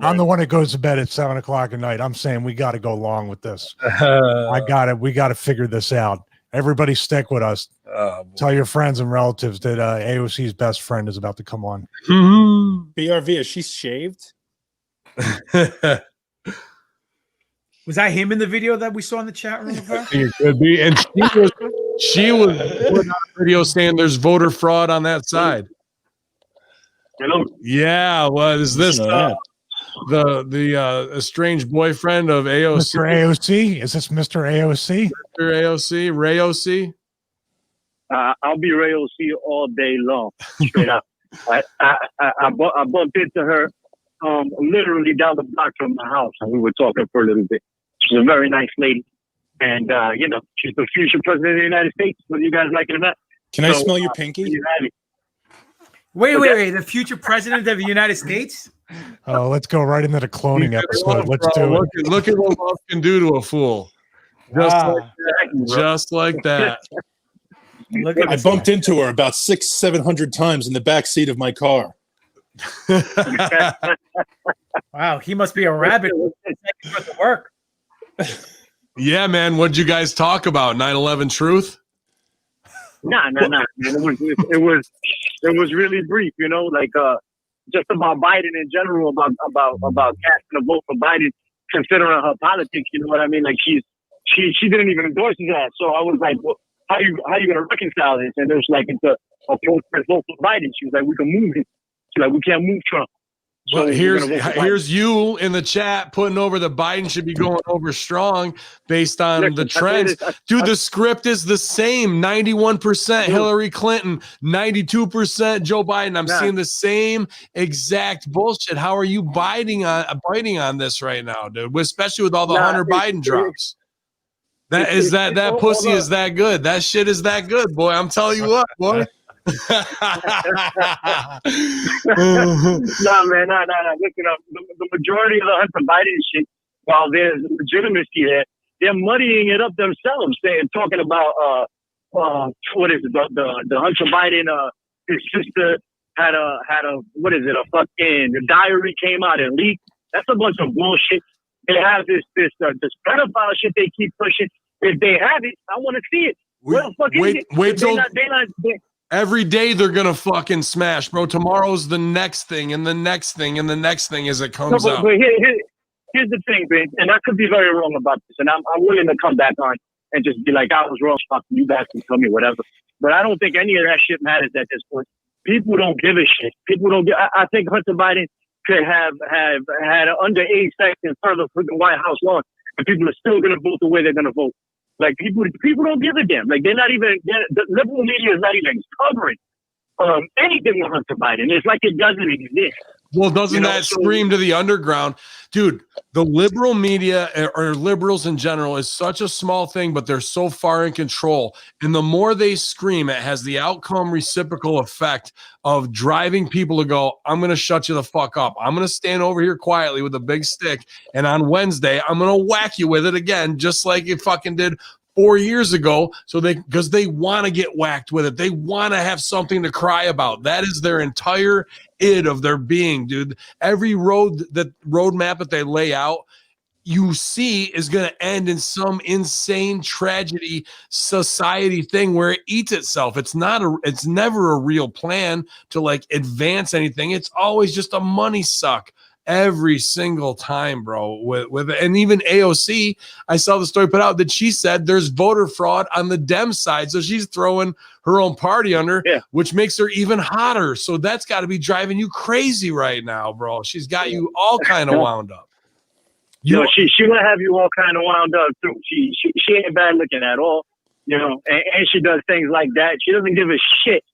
I'm the one that goes to bed at 7 o'clock at night. I'm saying we got to go along with this. We got to figure this out. Everybody stick with us. Tell your friends and relatives that AOC's best friend is about to come on. BRV, is she shaved? Was that him in the video that we saw in the chat room? It could be. And she was putting out a video saying there's voter fraud on that side. Hello. Yeah. Well, is this the estranged boyfriend of AOC? Mr. AOC? Is this Mr. AOC? Mr. AOC? Ray OC? I'll be Ray OC all day long. Straight up. I bumped into her literally down the block from my house, and we were talking for a little bit. She's a very nice lady, and she's the future president of the United States, whether you guys like it or not. Can I smell your pinky? Wait, the future president of the United States? Oh, let's go right into the cloning episode. Let's do it. Look at what love can do to a fool. Just like that. I bumped into her about 600-700 times in the back seat of my car. Wow, he must be a rabbit. Work. Yeah, man. What'd you guys talk about? 9/11 truth? Nah. It was really brief, just about Biden in general, about casting a vote for Biden, considering her politics. You know what I mean? Like she didn't even endorse his ass. So I was like, well, how you gonna reconcile this? And it was like it's a protest vote for Biden. She was like, we can move it. She's like, we can't move Trump. Well, here's you in the chat putting over that Biden should be going over strong based on the trends. Dude, the script is the same. 91% Hillary Clinton, 92% Joe Biden. I'm seeing the same exact bullshit. How are you biting on this right now, dude? Especially with all the Hunter Biden drops. That pussy is that good. That shit is that good, boy. I'm telling you what, boy. Nah, man. Listen up. The majority of the Hunter Biden shit, while there's legitimacy there, they're muddying it up themselves, talking about what is it? The Hunter Biden, his sister had a fucking diary came out and leaked. That's a bunch of bullshit. They have this pedophile shit they keep pushing. If they have it, I want to see it. Where the fuck is it? Wait till every day they're gonna fucking smash, bro. Tomorrow's the next thing, and the next thing, and the next thing as it comes out. But here's the thing, Ben, and I could be very wrong about this, and I'm willing to come back on and just be like, I was wrong. Fuck you guys can tell me whatever. But I don't think any of that shit matters at this point. People don't give a shit. People don't give. I think Hunter Biden could have had an underage sex in front of the White House lawn, and people are still gonna vote the way they're gonna vote. Like people don't give a damn. Like the liberal media is not even covering anything with Hunter Biden. It's like it doesn't exist. Well, doesn't that scream to the underground? Dude, the liberal media or liberals in general is such a small thing, but they're so far in control. And the more they scream, it has the outcome reciprocal effect of driving people to go, I'm going to shut you the fuck up. I'm going to stand over here quietly with a big stick. And on Wednesday, I'm going to whack you with it again, just like it fucking did 4 years ago. Because they want to get whacked with it. They want to have something to cry about. That is their entire id of their being, dude. Every roadmap that they lay out, you see is going to end in some insane tragedy society thing where it eats itself. It's never a real plan to like advance anything. It's always just a money suck every single time, bro. With and even AOC, I saw the story put out that she said there's voter fraud on the Dem side, so she's throwing her own party under, which makes her even hotter. So that's got to be driving you crazy right now, bro. She's got you all kind of wound up. She will have you all kind of wound up too. She ain't bad looking at all, and she does things like that. She doesn't give a shit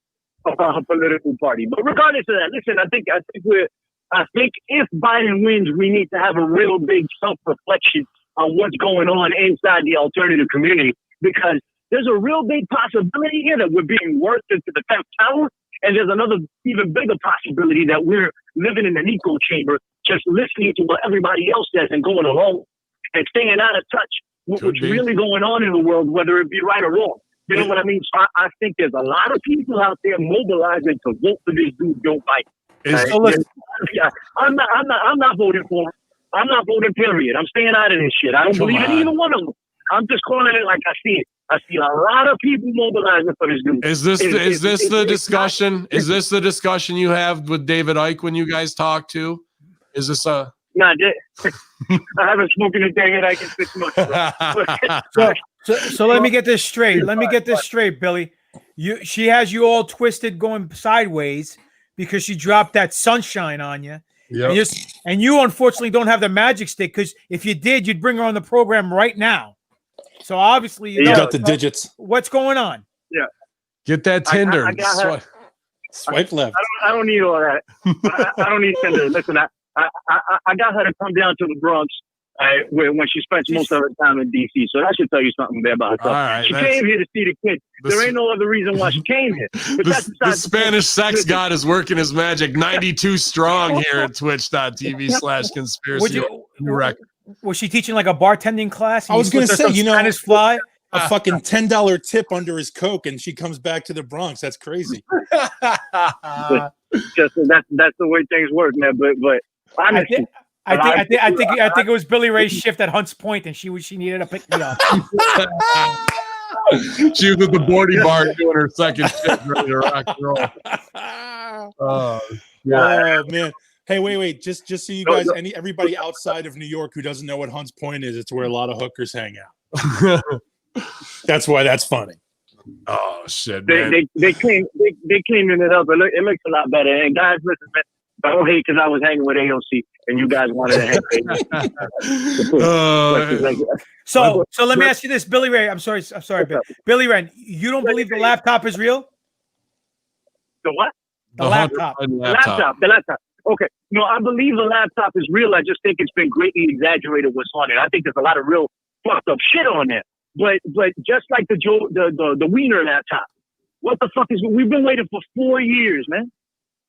about her political party. But regardless of that, listen, I think if Biden wins, we need to have a real big self-reflection on what's going on inside the alternative community, because there's a real big possibility here that we're being worked into the 10th tower, and there's another even bigger possibility that we're living in an echo chamber, just listening to what everybody else says and going along and staying out of touch with what's really going on in the world, whether it be right or wrong. You know what I mean? So I think there's a lot of people out there mobilizing to vote for this dude, Joe Biden. I'm not voting for him. I'm not voting, period. I'm staying out of this shit. I don't believe in either one of them. I'm just calling it like I see it. I see a lot of people mobilizing for this dude. Is this the discussion? Is this the discussion you have with David Icke when you guys talk too? Is this a? Nah, I haven't spoken to David Icke in 6 months. So let me get this straight. Billy. She has you all twisted, going sideways because she dropped that sunshine on you. Yep. And you unfortunately don't have the magic stick, because if you did, you'd bring her on the program right now. So obviously you got the digits. What's going on? Yeah. Get that Tinder. I got her. Swipe left. I don't need all that. I don't need Tinder. Listen, I got her to come down to the Bronx when she spends most of her time in D.C. So that should tell you something there about herself. Right, she came here to see the kids. There ain't no other reason why she came here. But the Spanish sex god is working his magic. 92 strong here at twitch.tv/conspiracy. Was she teaching like a bartending class? I was going to say, Spanish fly? A fucking $10 tip under his Coke, and she comes back to the Bronx. That's crazy. Just that's the way things work, man. But honestly, I think it was Billy Ray's shift at Hunts Point, and she needed to pick me up. She was at the boarding bar doing her second shift, ready to rock and roll. Oh man. Hey, wait. Just so you guys, everybody outside of New York who doesn't know what Hunts Point is, it's where a lot of hookers hang out. That's why that's funny. Oh shit, man. They cleaning it up. It looks a lot better. And guys, listen, man, I don't hate because I was hanging with AOC and you guys wanted to hang. So let me ask you this, Billy Ray. I'm sorry, Billy Ray. You don't believe the laptop is real? The what? The laptop. The laptop. Okay. No, I believe the laptop is real. I just think it's been greatly exaggerated what's on it. I think there's a lot of real fucked up shit on there. But just like the Wiener laptop, what the fuck we've been waiting for 4 years, man,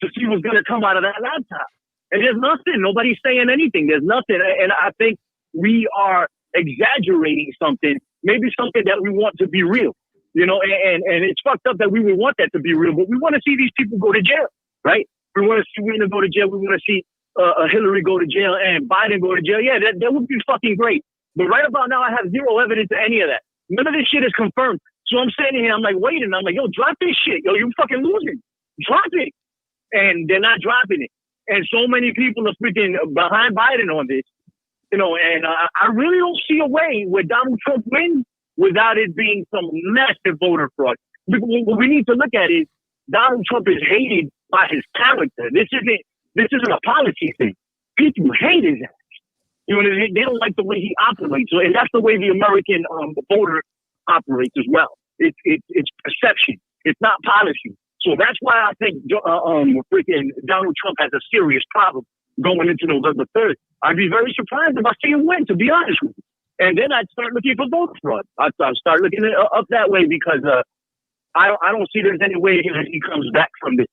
to see what's gonna come out of that laptop. And there's nothing. Nobody's saying anything. There's nothing. And I think we are exaggerating something, maybe something that we want to be real. You know, and it's fucked up that we would want that to be real, but we want to see these people go to jail, right? We want to see Wiener go to jail. We want to see Hillary go to jail and Biden go to jail. Yeah, that would be fucking great. But right about now, I have zero evidence of any of that. None of this shit is confirmed. So I'm standing here, I'm like waiting. I'm like, yo, drop this shit. Yo, you fucking losing. Drop it. And they're not dropping it. And so many people are freaking behind Biden on this. You know, and I really don't see a way where Donald Trump wins without it being some massive voter fraud. What we need to look at is Donald Trump is hated by his character. This isn't a policy thing. People hate his ass. You know, they don't like the way he operates. So, and that's the way the American voter operates as well. It's perception. It's not policy. So that's why I think freaking Donald Trump has a serious problem going into November 3rd. I'd be very surprised if I see him win, to be honest with you. And then I'd start looking for voter fraud. I'd start looking up that way because I don't see there's any way that he comes back from this.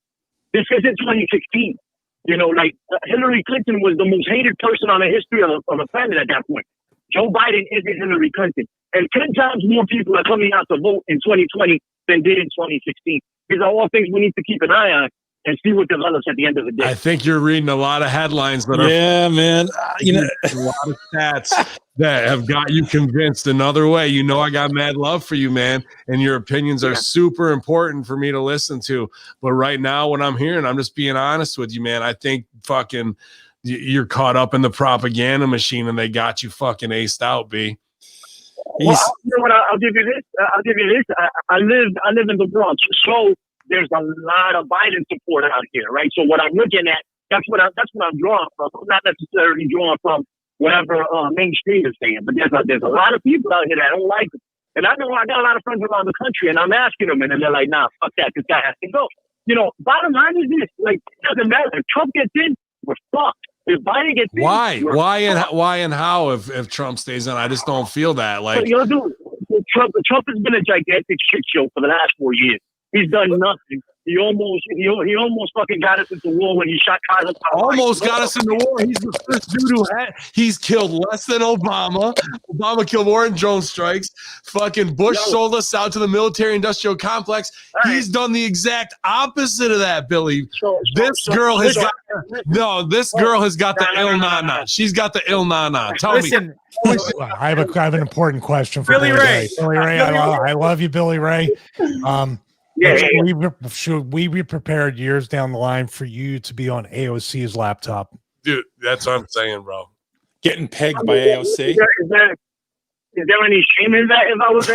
This isn't 2016. You know, like Hillary Clinton was the most hated person on the history of the planet at that point. Joe Biden isn't Hillary Clinton. And 10 times more people are coming out to vote in 2020 than did in 2016. These are all things we need to keep an eye on and see what develops at the end of the day. I think you're reading a lot of headlines that are man. You know, a lot of stats that have got you convinced another way. You know, I got mad love for you, man, and your opinions are super important for me to listen to. But right now, what I'm hearing, I'm just being honest with you, man. I think fucking you're caught up in the propaganda machine, and they got you fucking aced out, B. Well, you know what? I'll give you this. I live in the Bronx, so there's a lot of Biden support out here, right? So what I'm looking at, that's what I'm drawing from. I'm not necessarily drawing from whatever mainstream is saying, but there's a lot of people out here that don't like it. And I know I got a lot of friends around the country, and I'm asking them, and they're like, "Nah, fuck that. This guy has to go." bottom line is this: like, it doesn't matter. If Trump gets in, we're fucked. If Biden gets in, why and how if Trump stays in? I just don't feel that. Like, dude, Trump has been a gigantic shit show for the last 4 years. He's done nothing. He almost fucking got us into war when he shot Kyle. Almost got us into war. He's the first dude he's killed less than Obama. Obama killed more in drone strikes. Fucking Bush sold us out to the military-industrial complex. He's done the exact opposite of that, Billy. This girl has got the ill nana. She's got the ill nana. Tell me. I have an important question for Billy Ray. Billy Ray, I love you, Billy Ray. Should we be prepared years down the line for you to be on AOC's laptop? Dude, that's what I'm saying, bro. Getting pegged by AOC. Is there any shame in that if I was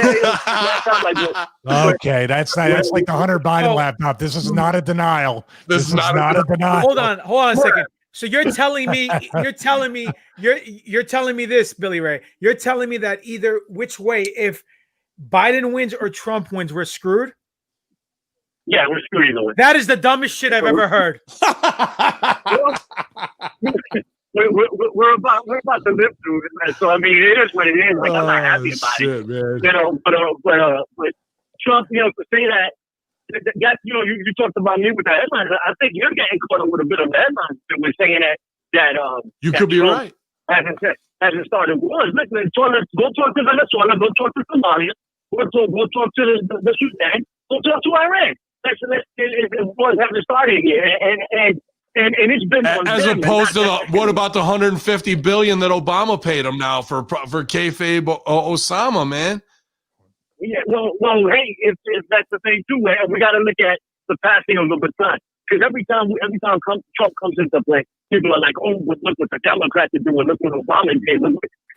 AOC? Okay, that's like the Hunter Biden laptop. This is not a denial. This is not a denial. Hold on a second. So you're telling me this, Billy Ray. You're telling me that either which way, if Biden wins or Trump wins, we're screwed? Yeah, we're screwed either way. That is the dumbest shit I've ever heard. we're about to live through it. So I mean, it is what it is. Like, I'm not happy about it. Man. But Trump, to say that you talked about me with the headlines. I think you're getting caught up with a bit of the headlines that we're saying that you could be Trump right. Hasn't started wars. Listen, so let's go talk to Venezuela. Go talk to Somalia. Go talk to the Sudan. Go talk to Iran. Wars haven't started yet, and it's been as opposed to what about the $150 billion that Obama paid him now for kayfabe Osama, man? Yeah, well, hey, if that's the thing too, we got to look at the passing of the baton, because every time Trump comes into play, people are like, oh, look what the Democrats are doing, look what Obama did.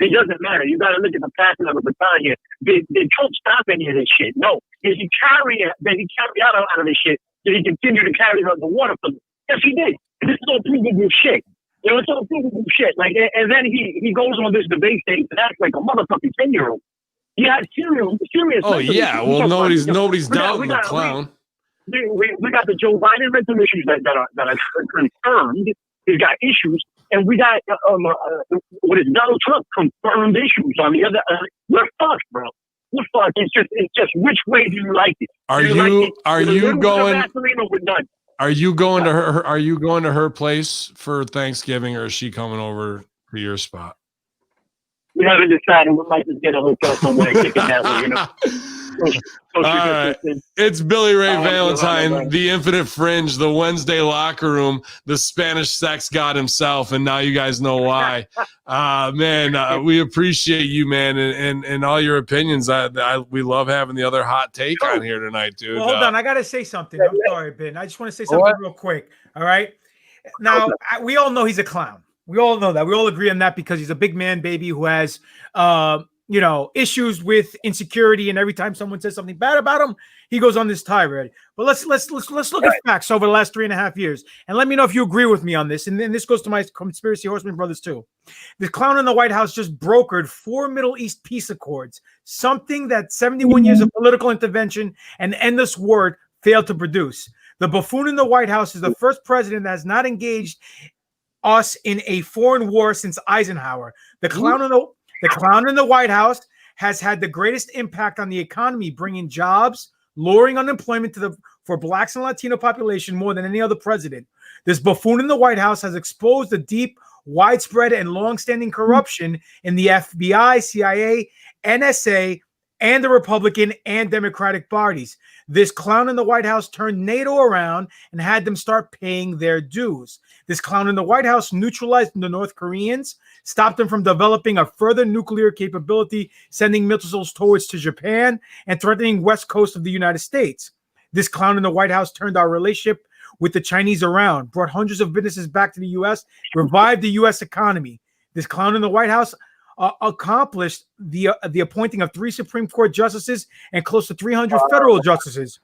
It doesn't matter. You got to look at the passing of the baton here. Did Trump stop any of this shit? No. Did he carry out of this shit? Did he continue to carry it on the water for them? Yes, he did. This is all provable shit. It's all provable shit. Like, and then he goes on this debate stage and acts like a motherfucking 10-year-old. He had serious. Oh yeah. Well, nobody's doubting the clown. We got the Joe Biden mental issues that are confirmed. He's got issues, and we got what is Donald Trump confirmed issues on the other. We're fucked, bro. We're fucked. It's just which way do you like it? Are you going to her place for Thanksgiving, or is she coming over to your spot? We haven't decided. We might just get a hotel somewhere and kick it that way, All right. It's Billy Ray Valentine, the Infinite Fringe, the Wednesday Locker Room, the Spanish sex god himself, and now you guys know why. Man, we appreciate you, man, and all your opinions. We love having the other hot take on here tonight, dude. Well, hold on, I gotta say something. I'm sorry, Ben. I just want to say something real quick. All right. Now, we all know he's a clown. We all know that. We all agree on that because he's a big man, baby, who has issues with insecurity, and every time someone says something bad about him, he goes on this tirade. But let's look at facts over the last 3.5 years, and let me know if you agree with me on this. And then this goes to my Conspiracy Horsemen brothers too. The clown in the White House just brokered 4 Middle East peace accords, something that 71 years of political intervention and endless war failed to produce. The buffoon in the White House is the first president that has not engaged us in a foreign war since Eisenhower. The clown in the White House has had the greatest impact on the economy, bringing jobs, lowering unemployment for blacks and Latino population more than any other president. This buffoon in the White House has exposed the deep, widespread, and long-standing corruption in the FBI, CIA, NSA, and the Republican and Democratic parties. This clown in the White House turned NATO around and had them start paying their dues. This clown in the White House neutralized the North Koreans, stopped them from developing a further nuclear capability, sending missiles towards to Japan, and threatening west coast of the United States. This clown in the White House turned our relationship with the Chinese around, brought hundreds of businesses back to the U.S., revived the U.S. economy. This clown in the White House accomplished the appointing of 3 Supreme Court justices and close to 300 federal justices.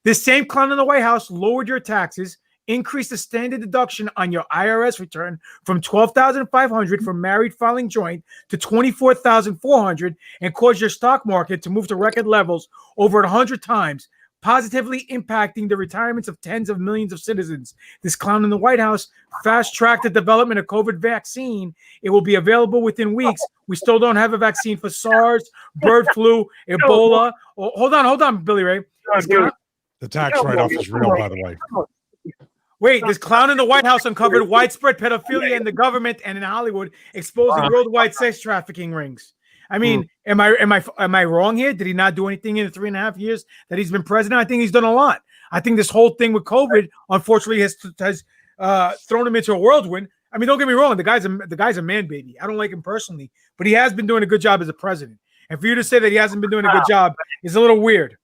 This same clown in the White House lowered your taxes, increased the standard deduction on your IRS return from $12,500 for married filing joint to $24,400, and caused your stock market to move to record levels over 100 times. positively impacting the retirements of tens of millions of citizens. This clown in the White House fast-tracked the development of COVID vaccine. It will be available within weeks. We still don't have a vaccine for SARS, bird flu, Ebola. Oh, hold on, Billy Ray. The tax write-off is real, by the way. Wait, this clown in the White House uncovered widespread pedophilia in the government and in Hollywood, exposing worldwide sex trafficking rings. I mean, am I wrong here? Did he not do anything in the 3.5 years that he's been president? I think he's done a lot. I think this whole thing with COVID, unfortunately, has thrown him into a whirlwind. I mean, don't get me wrong, the guy's a man baby. I don't like him personally, but he has been doing a good job as a president. And for you to say that he hasn't been doing a good job is a little weird.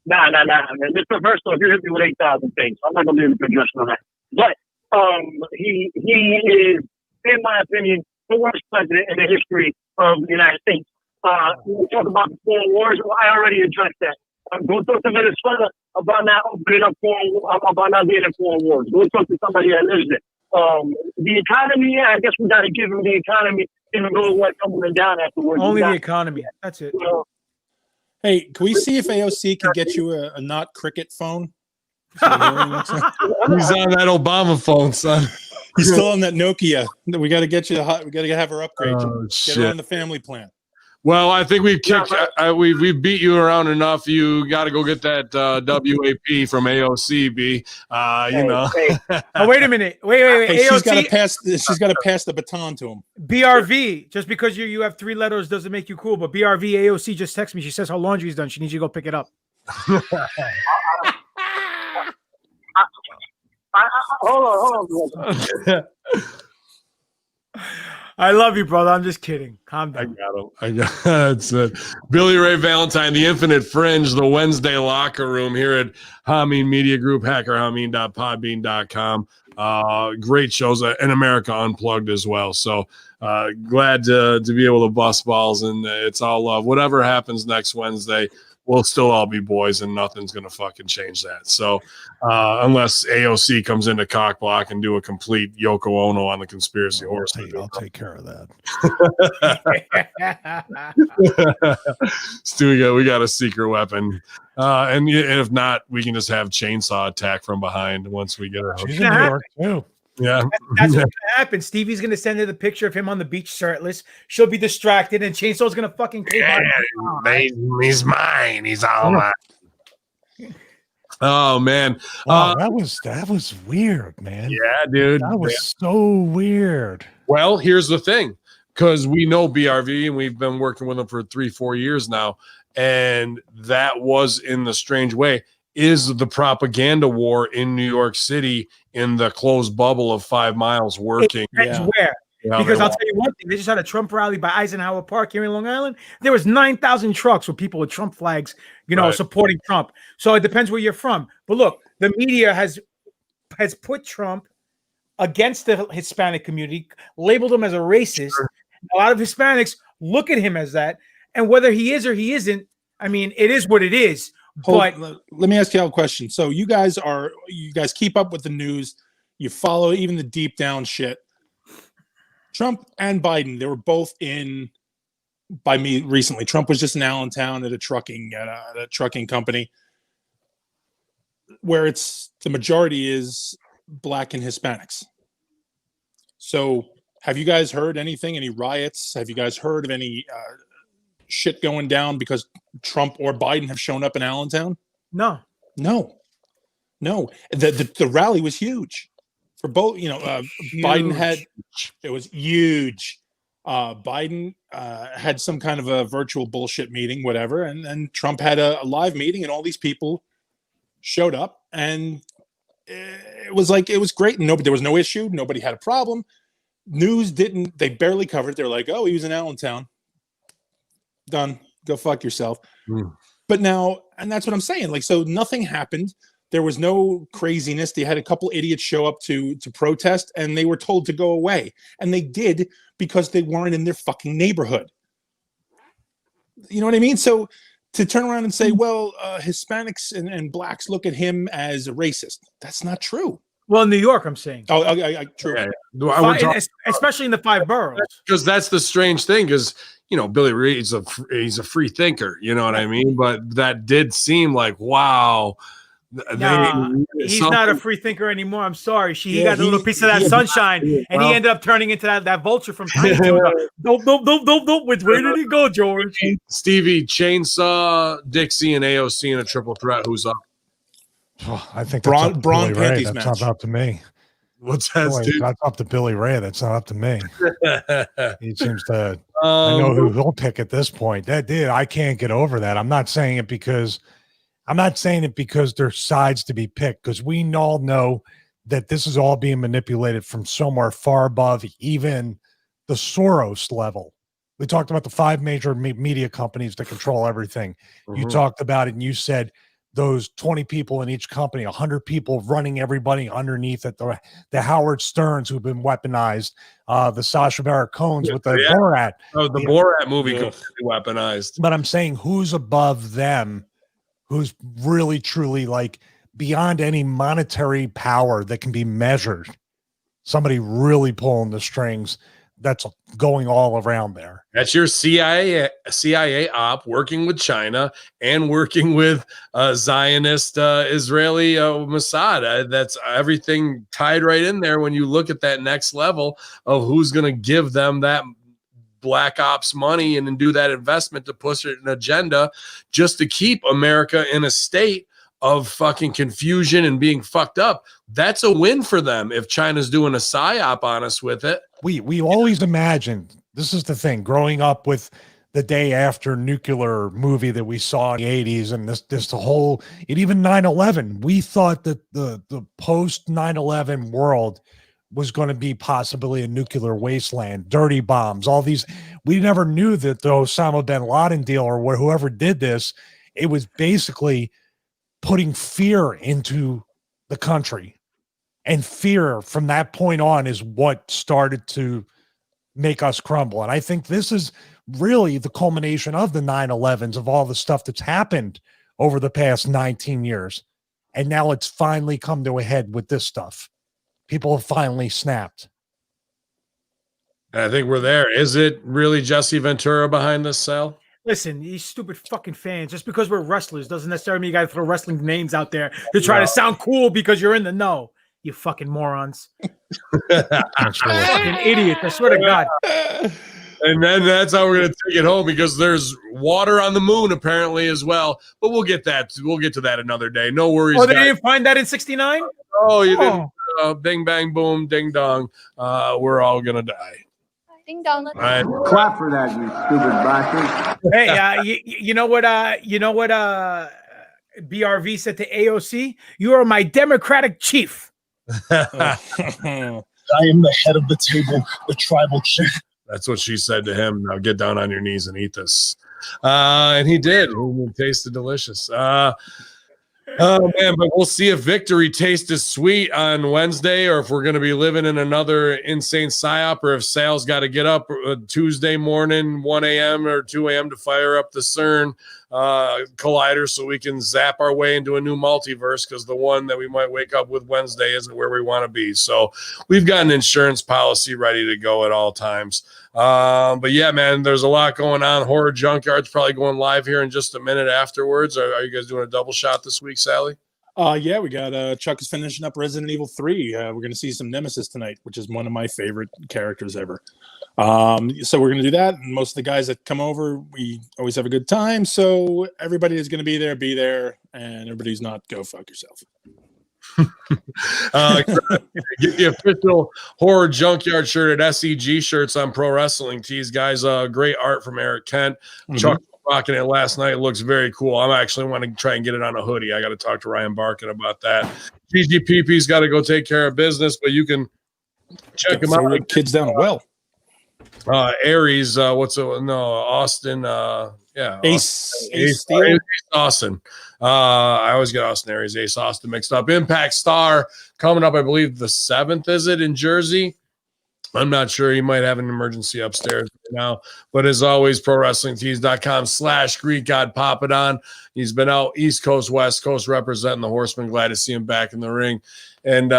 Nah. Mr. Versal, if you hit me with 8,000 things, I'm not gonna be able to address on that. But he is, in my opinion, the worst president in the history of the United States. We talk about the foreign wars. Well, I already addressed that. Go talk to Venezuela about not opening up about not being in foreign wars. Go talk to somebody that lives there. The economy, I guess we got to give him the economy, even though it went tumbling down afterwards. Only the economy. That's it. Hey, can we see if AOC can get you a not cricket phone? He's on that Obama phone, son. He's still on that Nokia. We got to get you. We got to have her upgrade. Get her on the family plan. Well, I think we've kicked. We've beat you around enough. You got to go get that WAP from AOC. B. You know. Oh, wait a minute. Wait. Hey, AOC, she's got to pass the baton to him. BRV. Just because you have 3 letters doesn't make you cool. But BRV AOC just texted me. She says her laundry's done. She needs you to go pick it up. Hold on. I love you, brother. I'm just kidding. Calm down. I got him. It's Billy Ray Valentine, The Infinite Fringe, the Wednesday Locker Room here at Hameen Media Group, hackerhameen.podbean.com. Great shows, and America Unplugged as well. So glad to be able to bust balls, and it's all love. Whatever happens next Wednesday, we'll still all be boys, and nothing's going to fucking change that. So unless AOC comes into cock block and do a complete Yoko Ono on the Conspiracy Horsemen. I'll take care of that. Stu, we got a secret weapon. And if not, we can just have chainsaw attack from behind once we get her. She's in New York, too. Yeah, that's what's gonna happen. Stevie's gonna send her the picture of him on the beach shirtless. She'll be distracted, and Chainsaw's gonna fucking take he's mine. He's all mine. Oh man, that was weird, man. Yeah, dude, that was so weird. Well, here's the thing, because we know BRV and we've been working with them for 3-4 years now, and that was in the strange way. Is the propaganda war in New York City in the closed bubble of 5 miles working? That's where. Because I'll tell you one thing, they just had a Trump rally by Eisenhower Park here in Long Island. There was 9,000 trucks with people with Trump flags, supporting Trump. So it depends where you're from. But look, the media has put Trump against the Hispanic community, labeled him as a racist. A lot of Hispanics look at him as that. And whether he is or he isn't, I mean, it is what it is. But let me ask you a question. So you guys keep up with the news. You follow even the deep down shit. Trump and Biden, they were both in by me recently. Trump was just in Allentown at a trucking company where the majority is Black and Hispanics. So have you guys heard anything, any riots? Have you guys heard of any shit going down because Trump or Biden have shown up in Allentown? No. The rally was huge for both. Biden it was huge. Biden had some kind of a virtual bullshit meeting, whatever, and then Trump had a live meeting, and all these people showed up, and it was great. And there was no issue. Nobody had a problem. News they barely covered it. They're like, oh, he was in Allentown. Done. Go fuck yourself. But now, and that's what I'm saying. So nothing happened. There was no craziness. They had a couple idiots show up to protest, and they were told to go away. And they did because they weren't in their fucking neighborhood. You know what I mean? So to turn around and say, well, Hispanics and Blacks look at him as a racist. That's not true. Well, in New York, I'm saying. Oh, true. Yeah. Especially in the 5 boroughs. Because that's the strange thing. Because Billy Ray he's a free thinker. You know what I mean? But that did seem like wow. He's not a free thinker anymore. I'm sorry. He got a little piece of that sunshine, and he ended up turning into that vulture from Tiny Toon. Nope. Where did he go, George? Stevie, Chainsaw, Dixie, and AOC in a triple threat. Who's up? Oh, I think that's Braun Panties That's match. not up to me. What's that, dude? That's up to Billy Ray. That's not up to me. He seems to. I know who he'll pick at this point. I can't get over that. I'm not saying it because there's sides to be picked, because we all know that this is all being manipulated from somewhere far above even the Soros level. We talked about the 5 major media companies that control everything. You talked about it, and you said those 20 people in each company, 100 people running everybody underneath it. The Howard Sterns who've been weaponized, the Sacha Baron Cohens with the Borat. Oh, the Borat movie completely weaponized. But I'm saying who's above them, who's really, truly like beyond any monetary power that can be measured. Somebody really pulling the strings that's going all around there. That's your CIA op working with China and working with Zionist Israeli Mossad. That's everything tied right in there when you look at that next level of who's going to give them that black ops money and then do that investment to push an agenda just to keep America in a state of fucking confusion and being fucked up. That's a win for them if China's doing a psyop on us with it. We always imagined, this is the thing, growing up with the Day After nuclear movie that we saw in the 80s and this whole, and even 9/11, we thought that the post 9/11 world was going to be possibly a nuclear wasteland, dirty bombs, all these. We never knew that the Osama bin Laden deal or whoever did this, it was basically putting fear into the country. And fear from that point on is what started to make us crumble. And I think this is really the culmination of the 9/11s, of all the stuff that's happened over the past 19 years. And now it's finally come to a head with this stuff. People have finally snapped. I think we're there. Is it really Jesse Ventura behind this, Sal? Listen, these stupid fucking fans, just because we're wrestlers doesn't necessarily mean you got to throw wrestling names out there to try to sound cool because you're in the know. You fucking morons. Fucking idiot. I swear to God. And then that's how we're going to take it home, because there's water on the moon apparently as well. But we'll get that. We'll get to that another day. No worries. Oh, they didn't find that in 69? Oh, you didn't. Bing, bang, boom, ding, dong. We're all going to die. Ding dong. All right. Clap for that, you stupid bastard. Hey, you know what? BRV said to AOC, "You are my Democratic chief." I am the head of the table, the tribal chief. That's what she said to him. Now get down on your knees and eat this. And he did. It tasted delicious. Oh, man, but we'll see if victory tastes as sweet on Wednesday, or if we're going to be living in another insane psyop, or if Sal's got to get up Tuesday morning, 1 a.m. or 2 a.m. to fire up the CERN collider so we can zap our way into a new multiverse, because the one that we might wake up with Wednesday isn't where we want to be. So we've got an insurance policy ready to go at all times. But yeah, man, there's a lot going on. Horror Junkyard's probably going live here in just a minute afterwards. Are you guys doing a double shot this week, Sally? Yeah, we got Chuck is finishing up Resident Evil 3. We're going to see some Nemesis tonight, which is one of my favorite characters ever. So we're going to do that. And most of the guys that come over, we always have a good time. So everybody is going to be there, and everybody's not, go fuck yourself. Get the official Horror Junkyard shirt at SEG Shirts on Pro Wrestling Tees, guys. Great art from Eric Kent. Chuck rocking it last night. It looks very cool. I'm actually want to try and get it on a hoodie. I got to talk to Ryan Barkin about that. GGPP's got to go take care of business, but you can check him out. Kids down well. Aries, Austin. Ace Austin. I always get Austin Aries, Ace Austin mixed up. Impact Star coming up, I believe the 7th, is it, in Jersey? I'm not sure. He might have an emergency upstairs right now. But as always, ProWrestlingTees.com/Greek God Papadon. He's been out East Coast, West Coast representing the Horsemen. Glad to see him back in the ring. And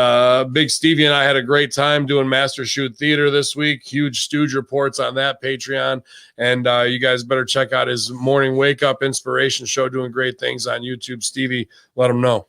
Big Stevie and I had a great time doing Master Shoot Theater this week. Huge Stooge reports on that Patreon. And you guys better check out his morning wake-up inspiration show, doing great things on YouTube. Stevie, let him know.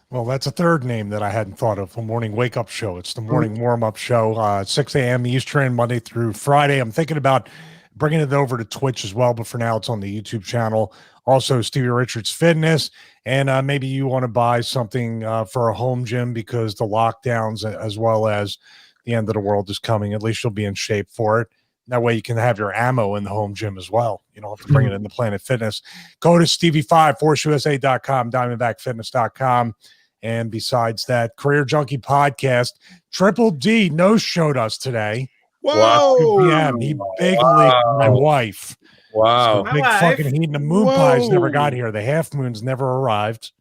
Well, that's a third name that I hadn't thought of, a morning wake-up show. It's the morning warm-up show, 6 a.m. Eastern, Monday through Friday. I'm thinking about bringing it over to Twitch as well, but for now it's on the YouTube channel. Also, Stevie Richards Fitness, and maybe you want to buy something for a home gym because the lockdowns as well as the end of the world is coming. At least you'll be in shape for it. That way you can have your ammo in the home gym as well. You don't have to bring it into Planet Fitness. Go to Stevie5, ForceUSA.com, DiamondbackFitness.com. And besides that, Career Junkie Podcast, Triple D no-showed us today. Whoa! Yeah, he big leagued my wife. Wow. So big fucking heat. The moon pies never got here. The half moons never arrived.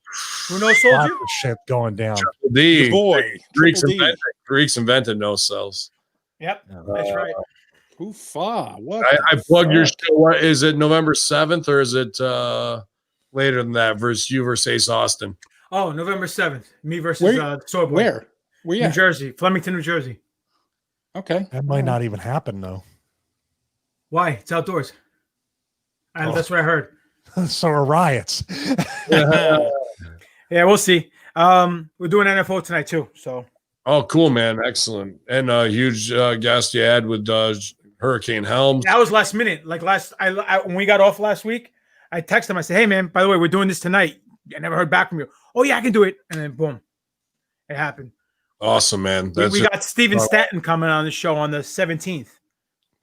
Who knows sold Lots you? of shit going down. Triple D. Your boy. Greeks invented no cells. Yep, that's right. Who far? What? I plugged your show. What is it, November 7th, or is it later than that versus you versus Ace Austin? Oh, November 7th. Me versus Soyboy. Where? Where? New Jersey. Flemington, New Jersey. Okay. That might not even happen, though. Why? It's outdoors. That's what I heard. So are riots. Yeah, we'll see. We're doing NFO tonight, too. So. Oh, cool, man. Excellent. And a huge guest you had with Hurricane Helms. That was last minute. Like when we got off last week, I texted him. I said, hey, man, by the way, we're doing this tonight. I never heard back from you. Oh, yeah, I can do it. And then, boom, it happened. Awesome, man. We got Steven Stanton coming on the show on the 17th.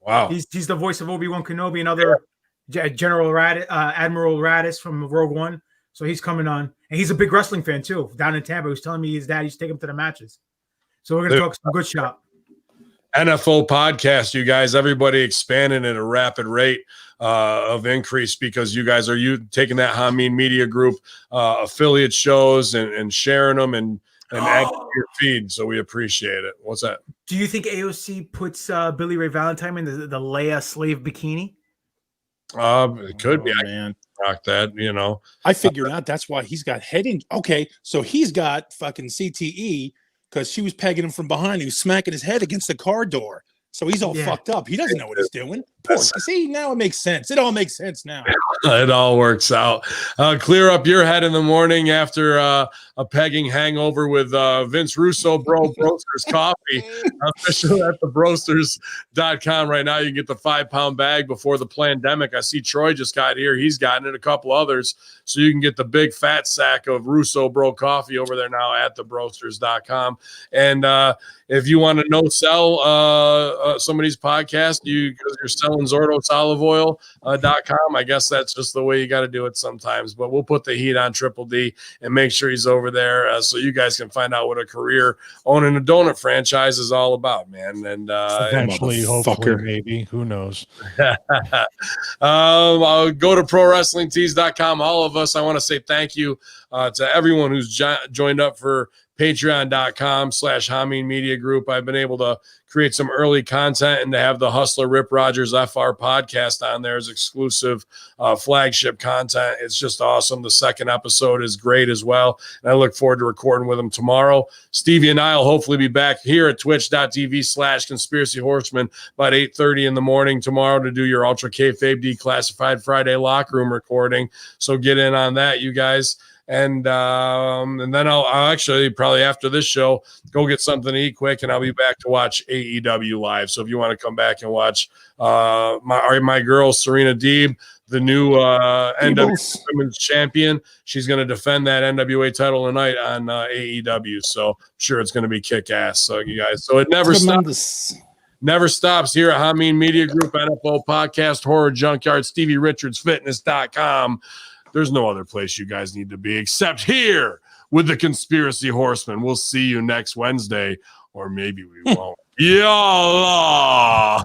Wow. He's the voice of Obi-Wan Kenobi and other Admiral Radis from Rogue One. So he's coming on. And he's a big wrestling fan, too, down in Tampa. He was telling me his dad used to take him to the matches. So we're going to talk some good shop. NFO podcast, you guys, everybody expanding at a rapid rate of increase because you guys are taking that Hameen Media Group affiliate shows and sharing them and adding to your feed. So we appreciate it. What's that? Do you think AOC puts Billy Ray Valentine in the Leia slave bikini? It could be. Man. Rock that, you know. I figured out that's why he's got head injury. Okay, so he's got fucking CTE because she was pegging him from behind. He was smacking his head against the car door. So he's all fucked up. He doesn't know what he's doing. See, now it makes sense. It all makes sense now. It all works out. Clear up your head in the morning after a pegging hangover with Vince Russo Bro Broasters Coffee. Officially at the Broasters.com right now. You can get the 5-pound bag before the pandemic. I see Troy just got here. He's gotten it, a couple others. So you can get the big fat sack of Russo Bro Coffee over there now at the Broasters.com. And if you want to no-sell some of these podcasts, because you're selling Zordos Olive Oil.com, I guess that's just the way you got to do it sometimes. But we'll put the heat on Triple D and make sure he's over there so you guys can find out what a career owning a donut franchise is all about, man. And eventually, hopefully, maybe. Who knows? I'll go to ProWrestlingTees.com. All of us, I want to say thank you to everyone who's joined up for Patreon.com/Hameen Media Group. I've been able to create some early content and to have the Hustler Rip Rogers FR podcast on there as exclusive flagship content. It's just awesome. The second episode is great as well. And I look forward to recording with him tomorrow. Stevie and I will hopefully be back here at twitch.tv/Conspiracy Horsemen about 8:30 in the morning tomorrow to do your Ultra Kayfabe Declassified Friday locker room recording. So get in on that, you guys. And then I'll actually probably after this show go get something to eat quick, and I'll be back to watch AEW live. So if you want to come back and watch my girl Serena Deeb, the new NWA Women's Champion, she's going to defend that NWA title tonight on AEW. So I'm sure it's going to be kick ass. So you guys, so it never stops. Never stops here at Hameen Media Group, NFL Podcast, Horror Junkyard, StevieRichardsFitness.com. There's no other place you guys need to be except here with the Conspiracy Horsemen. We'll see you next Wednesday, or maybe we won't. Yalla!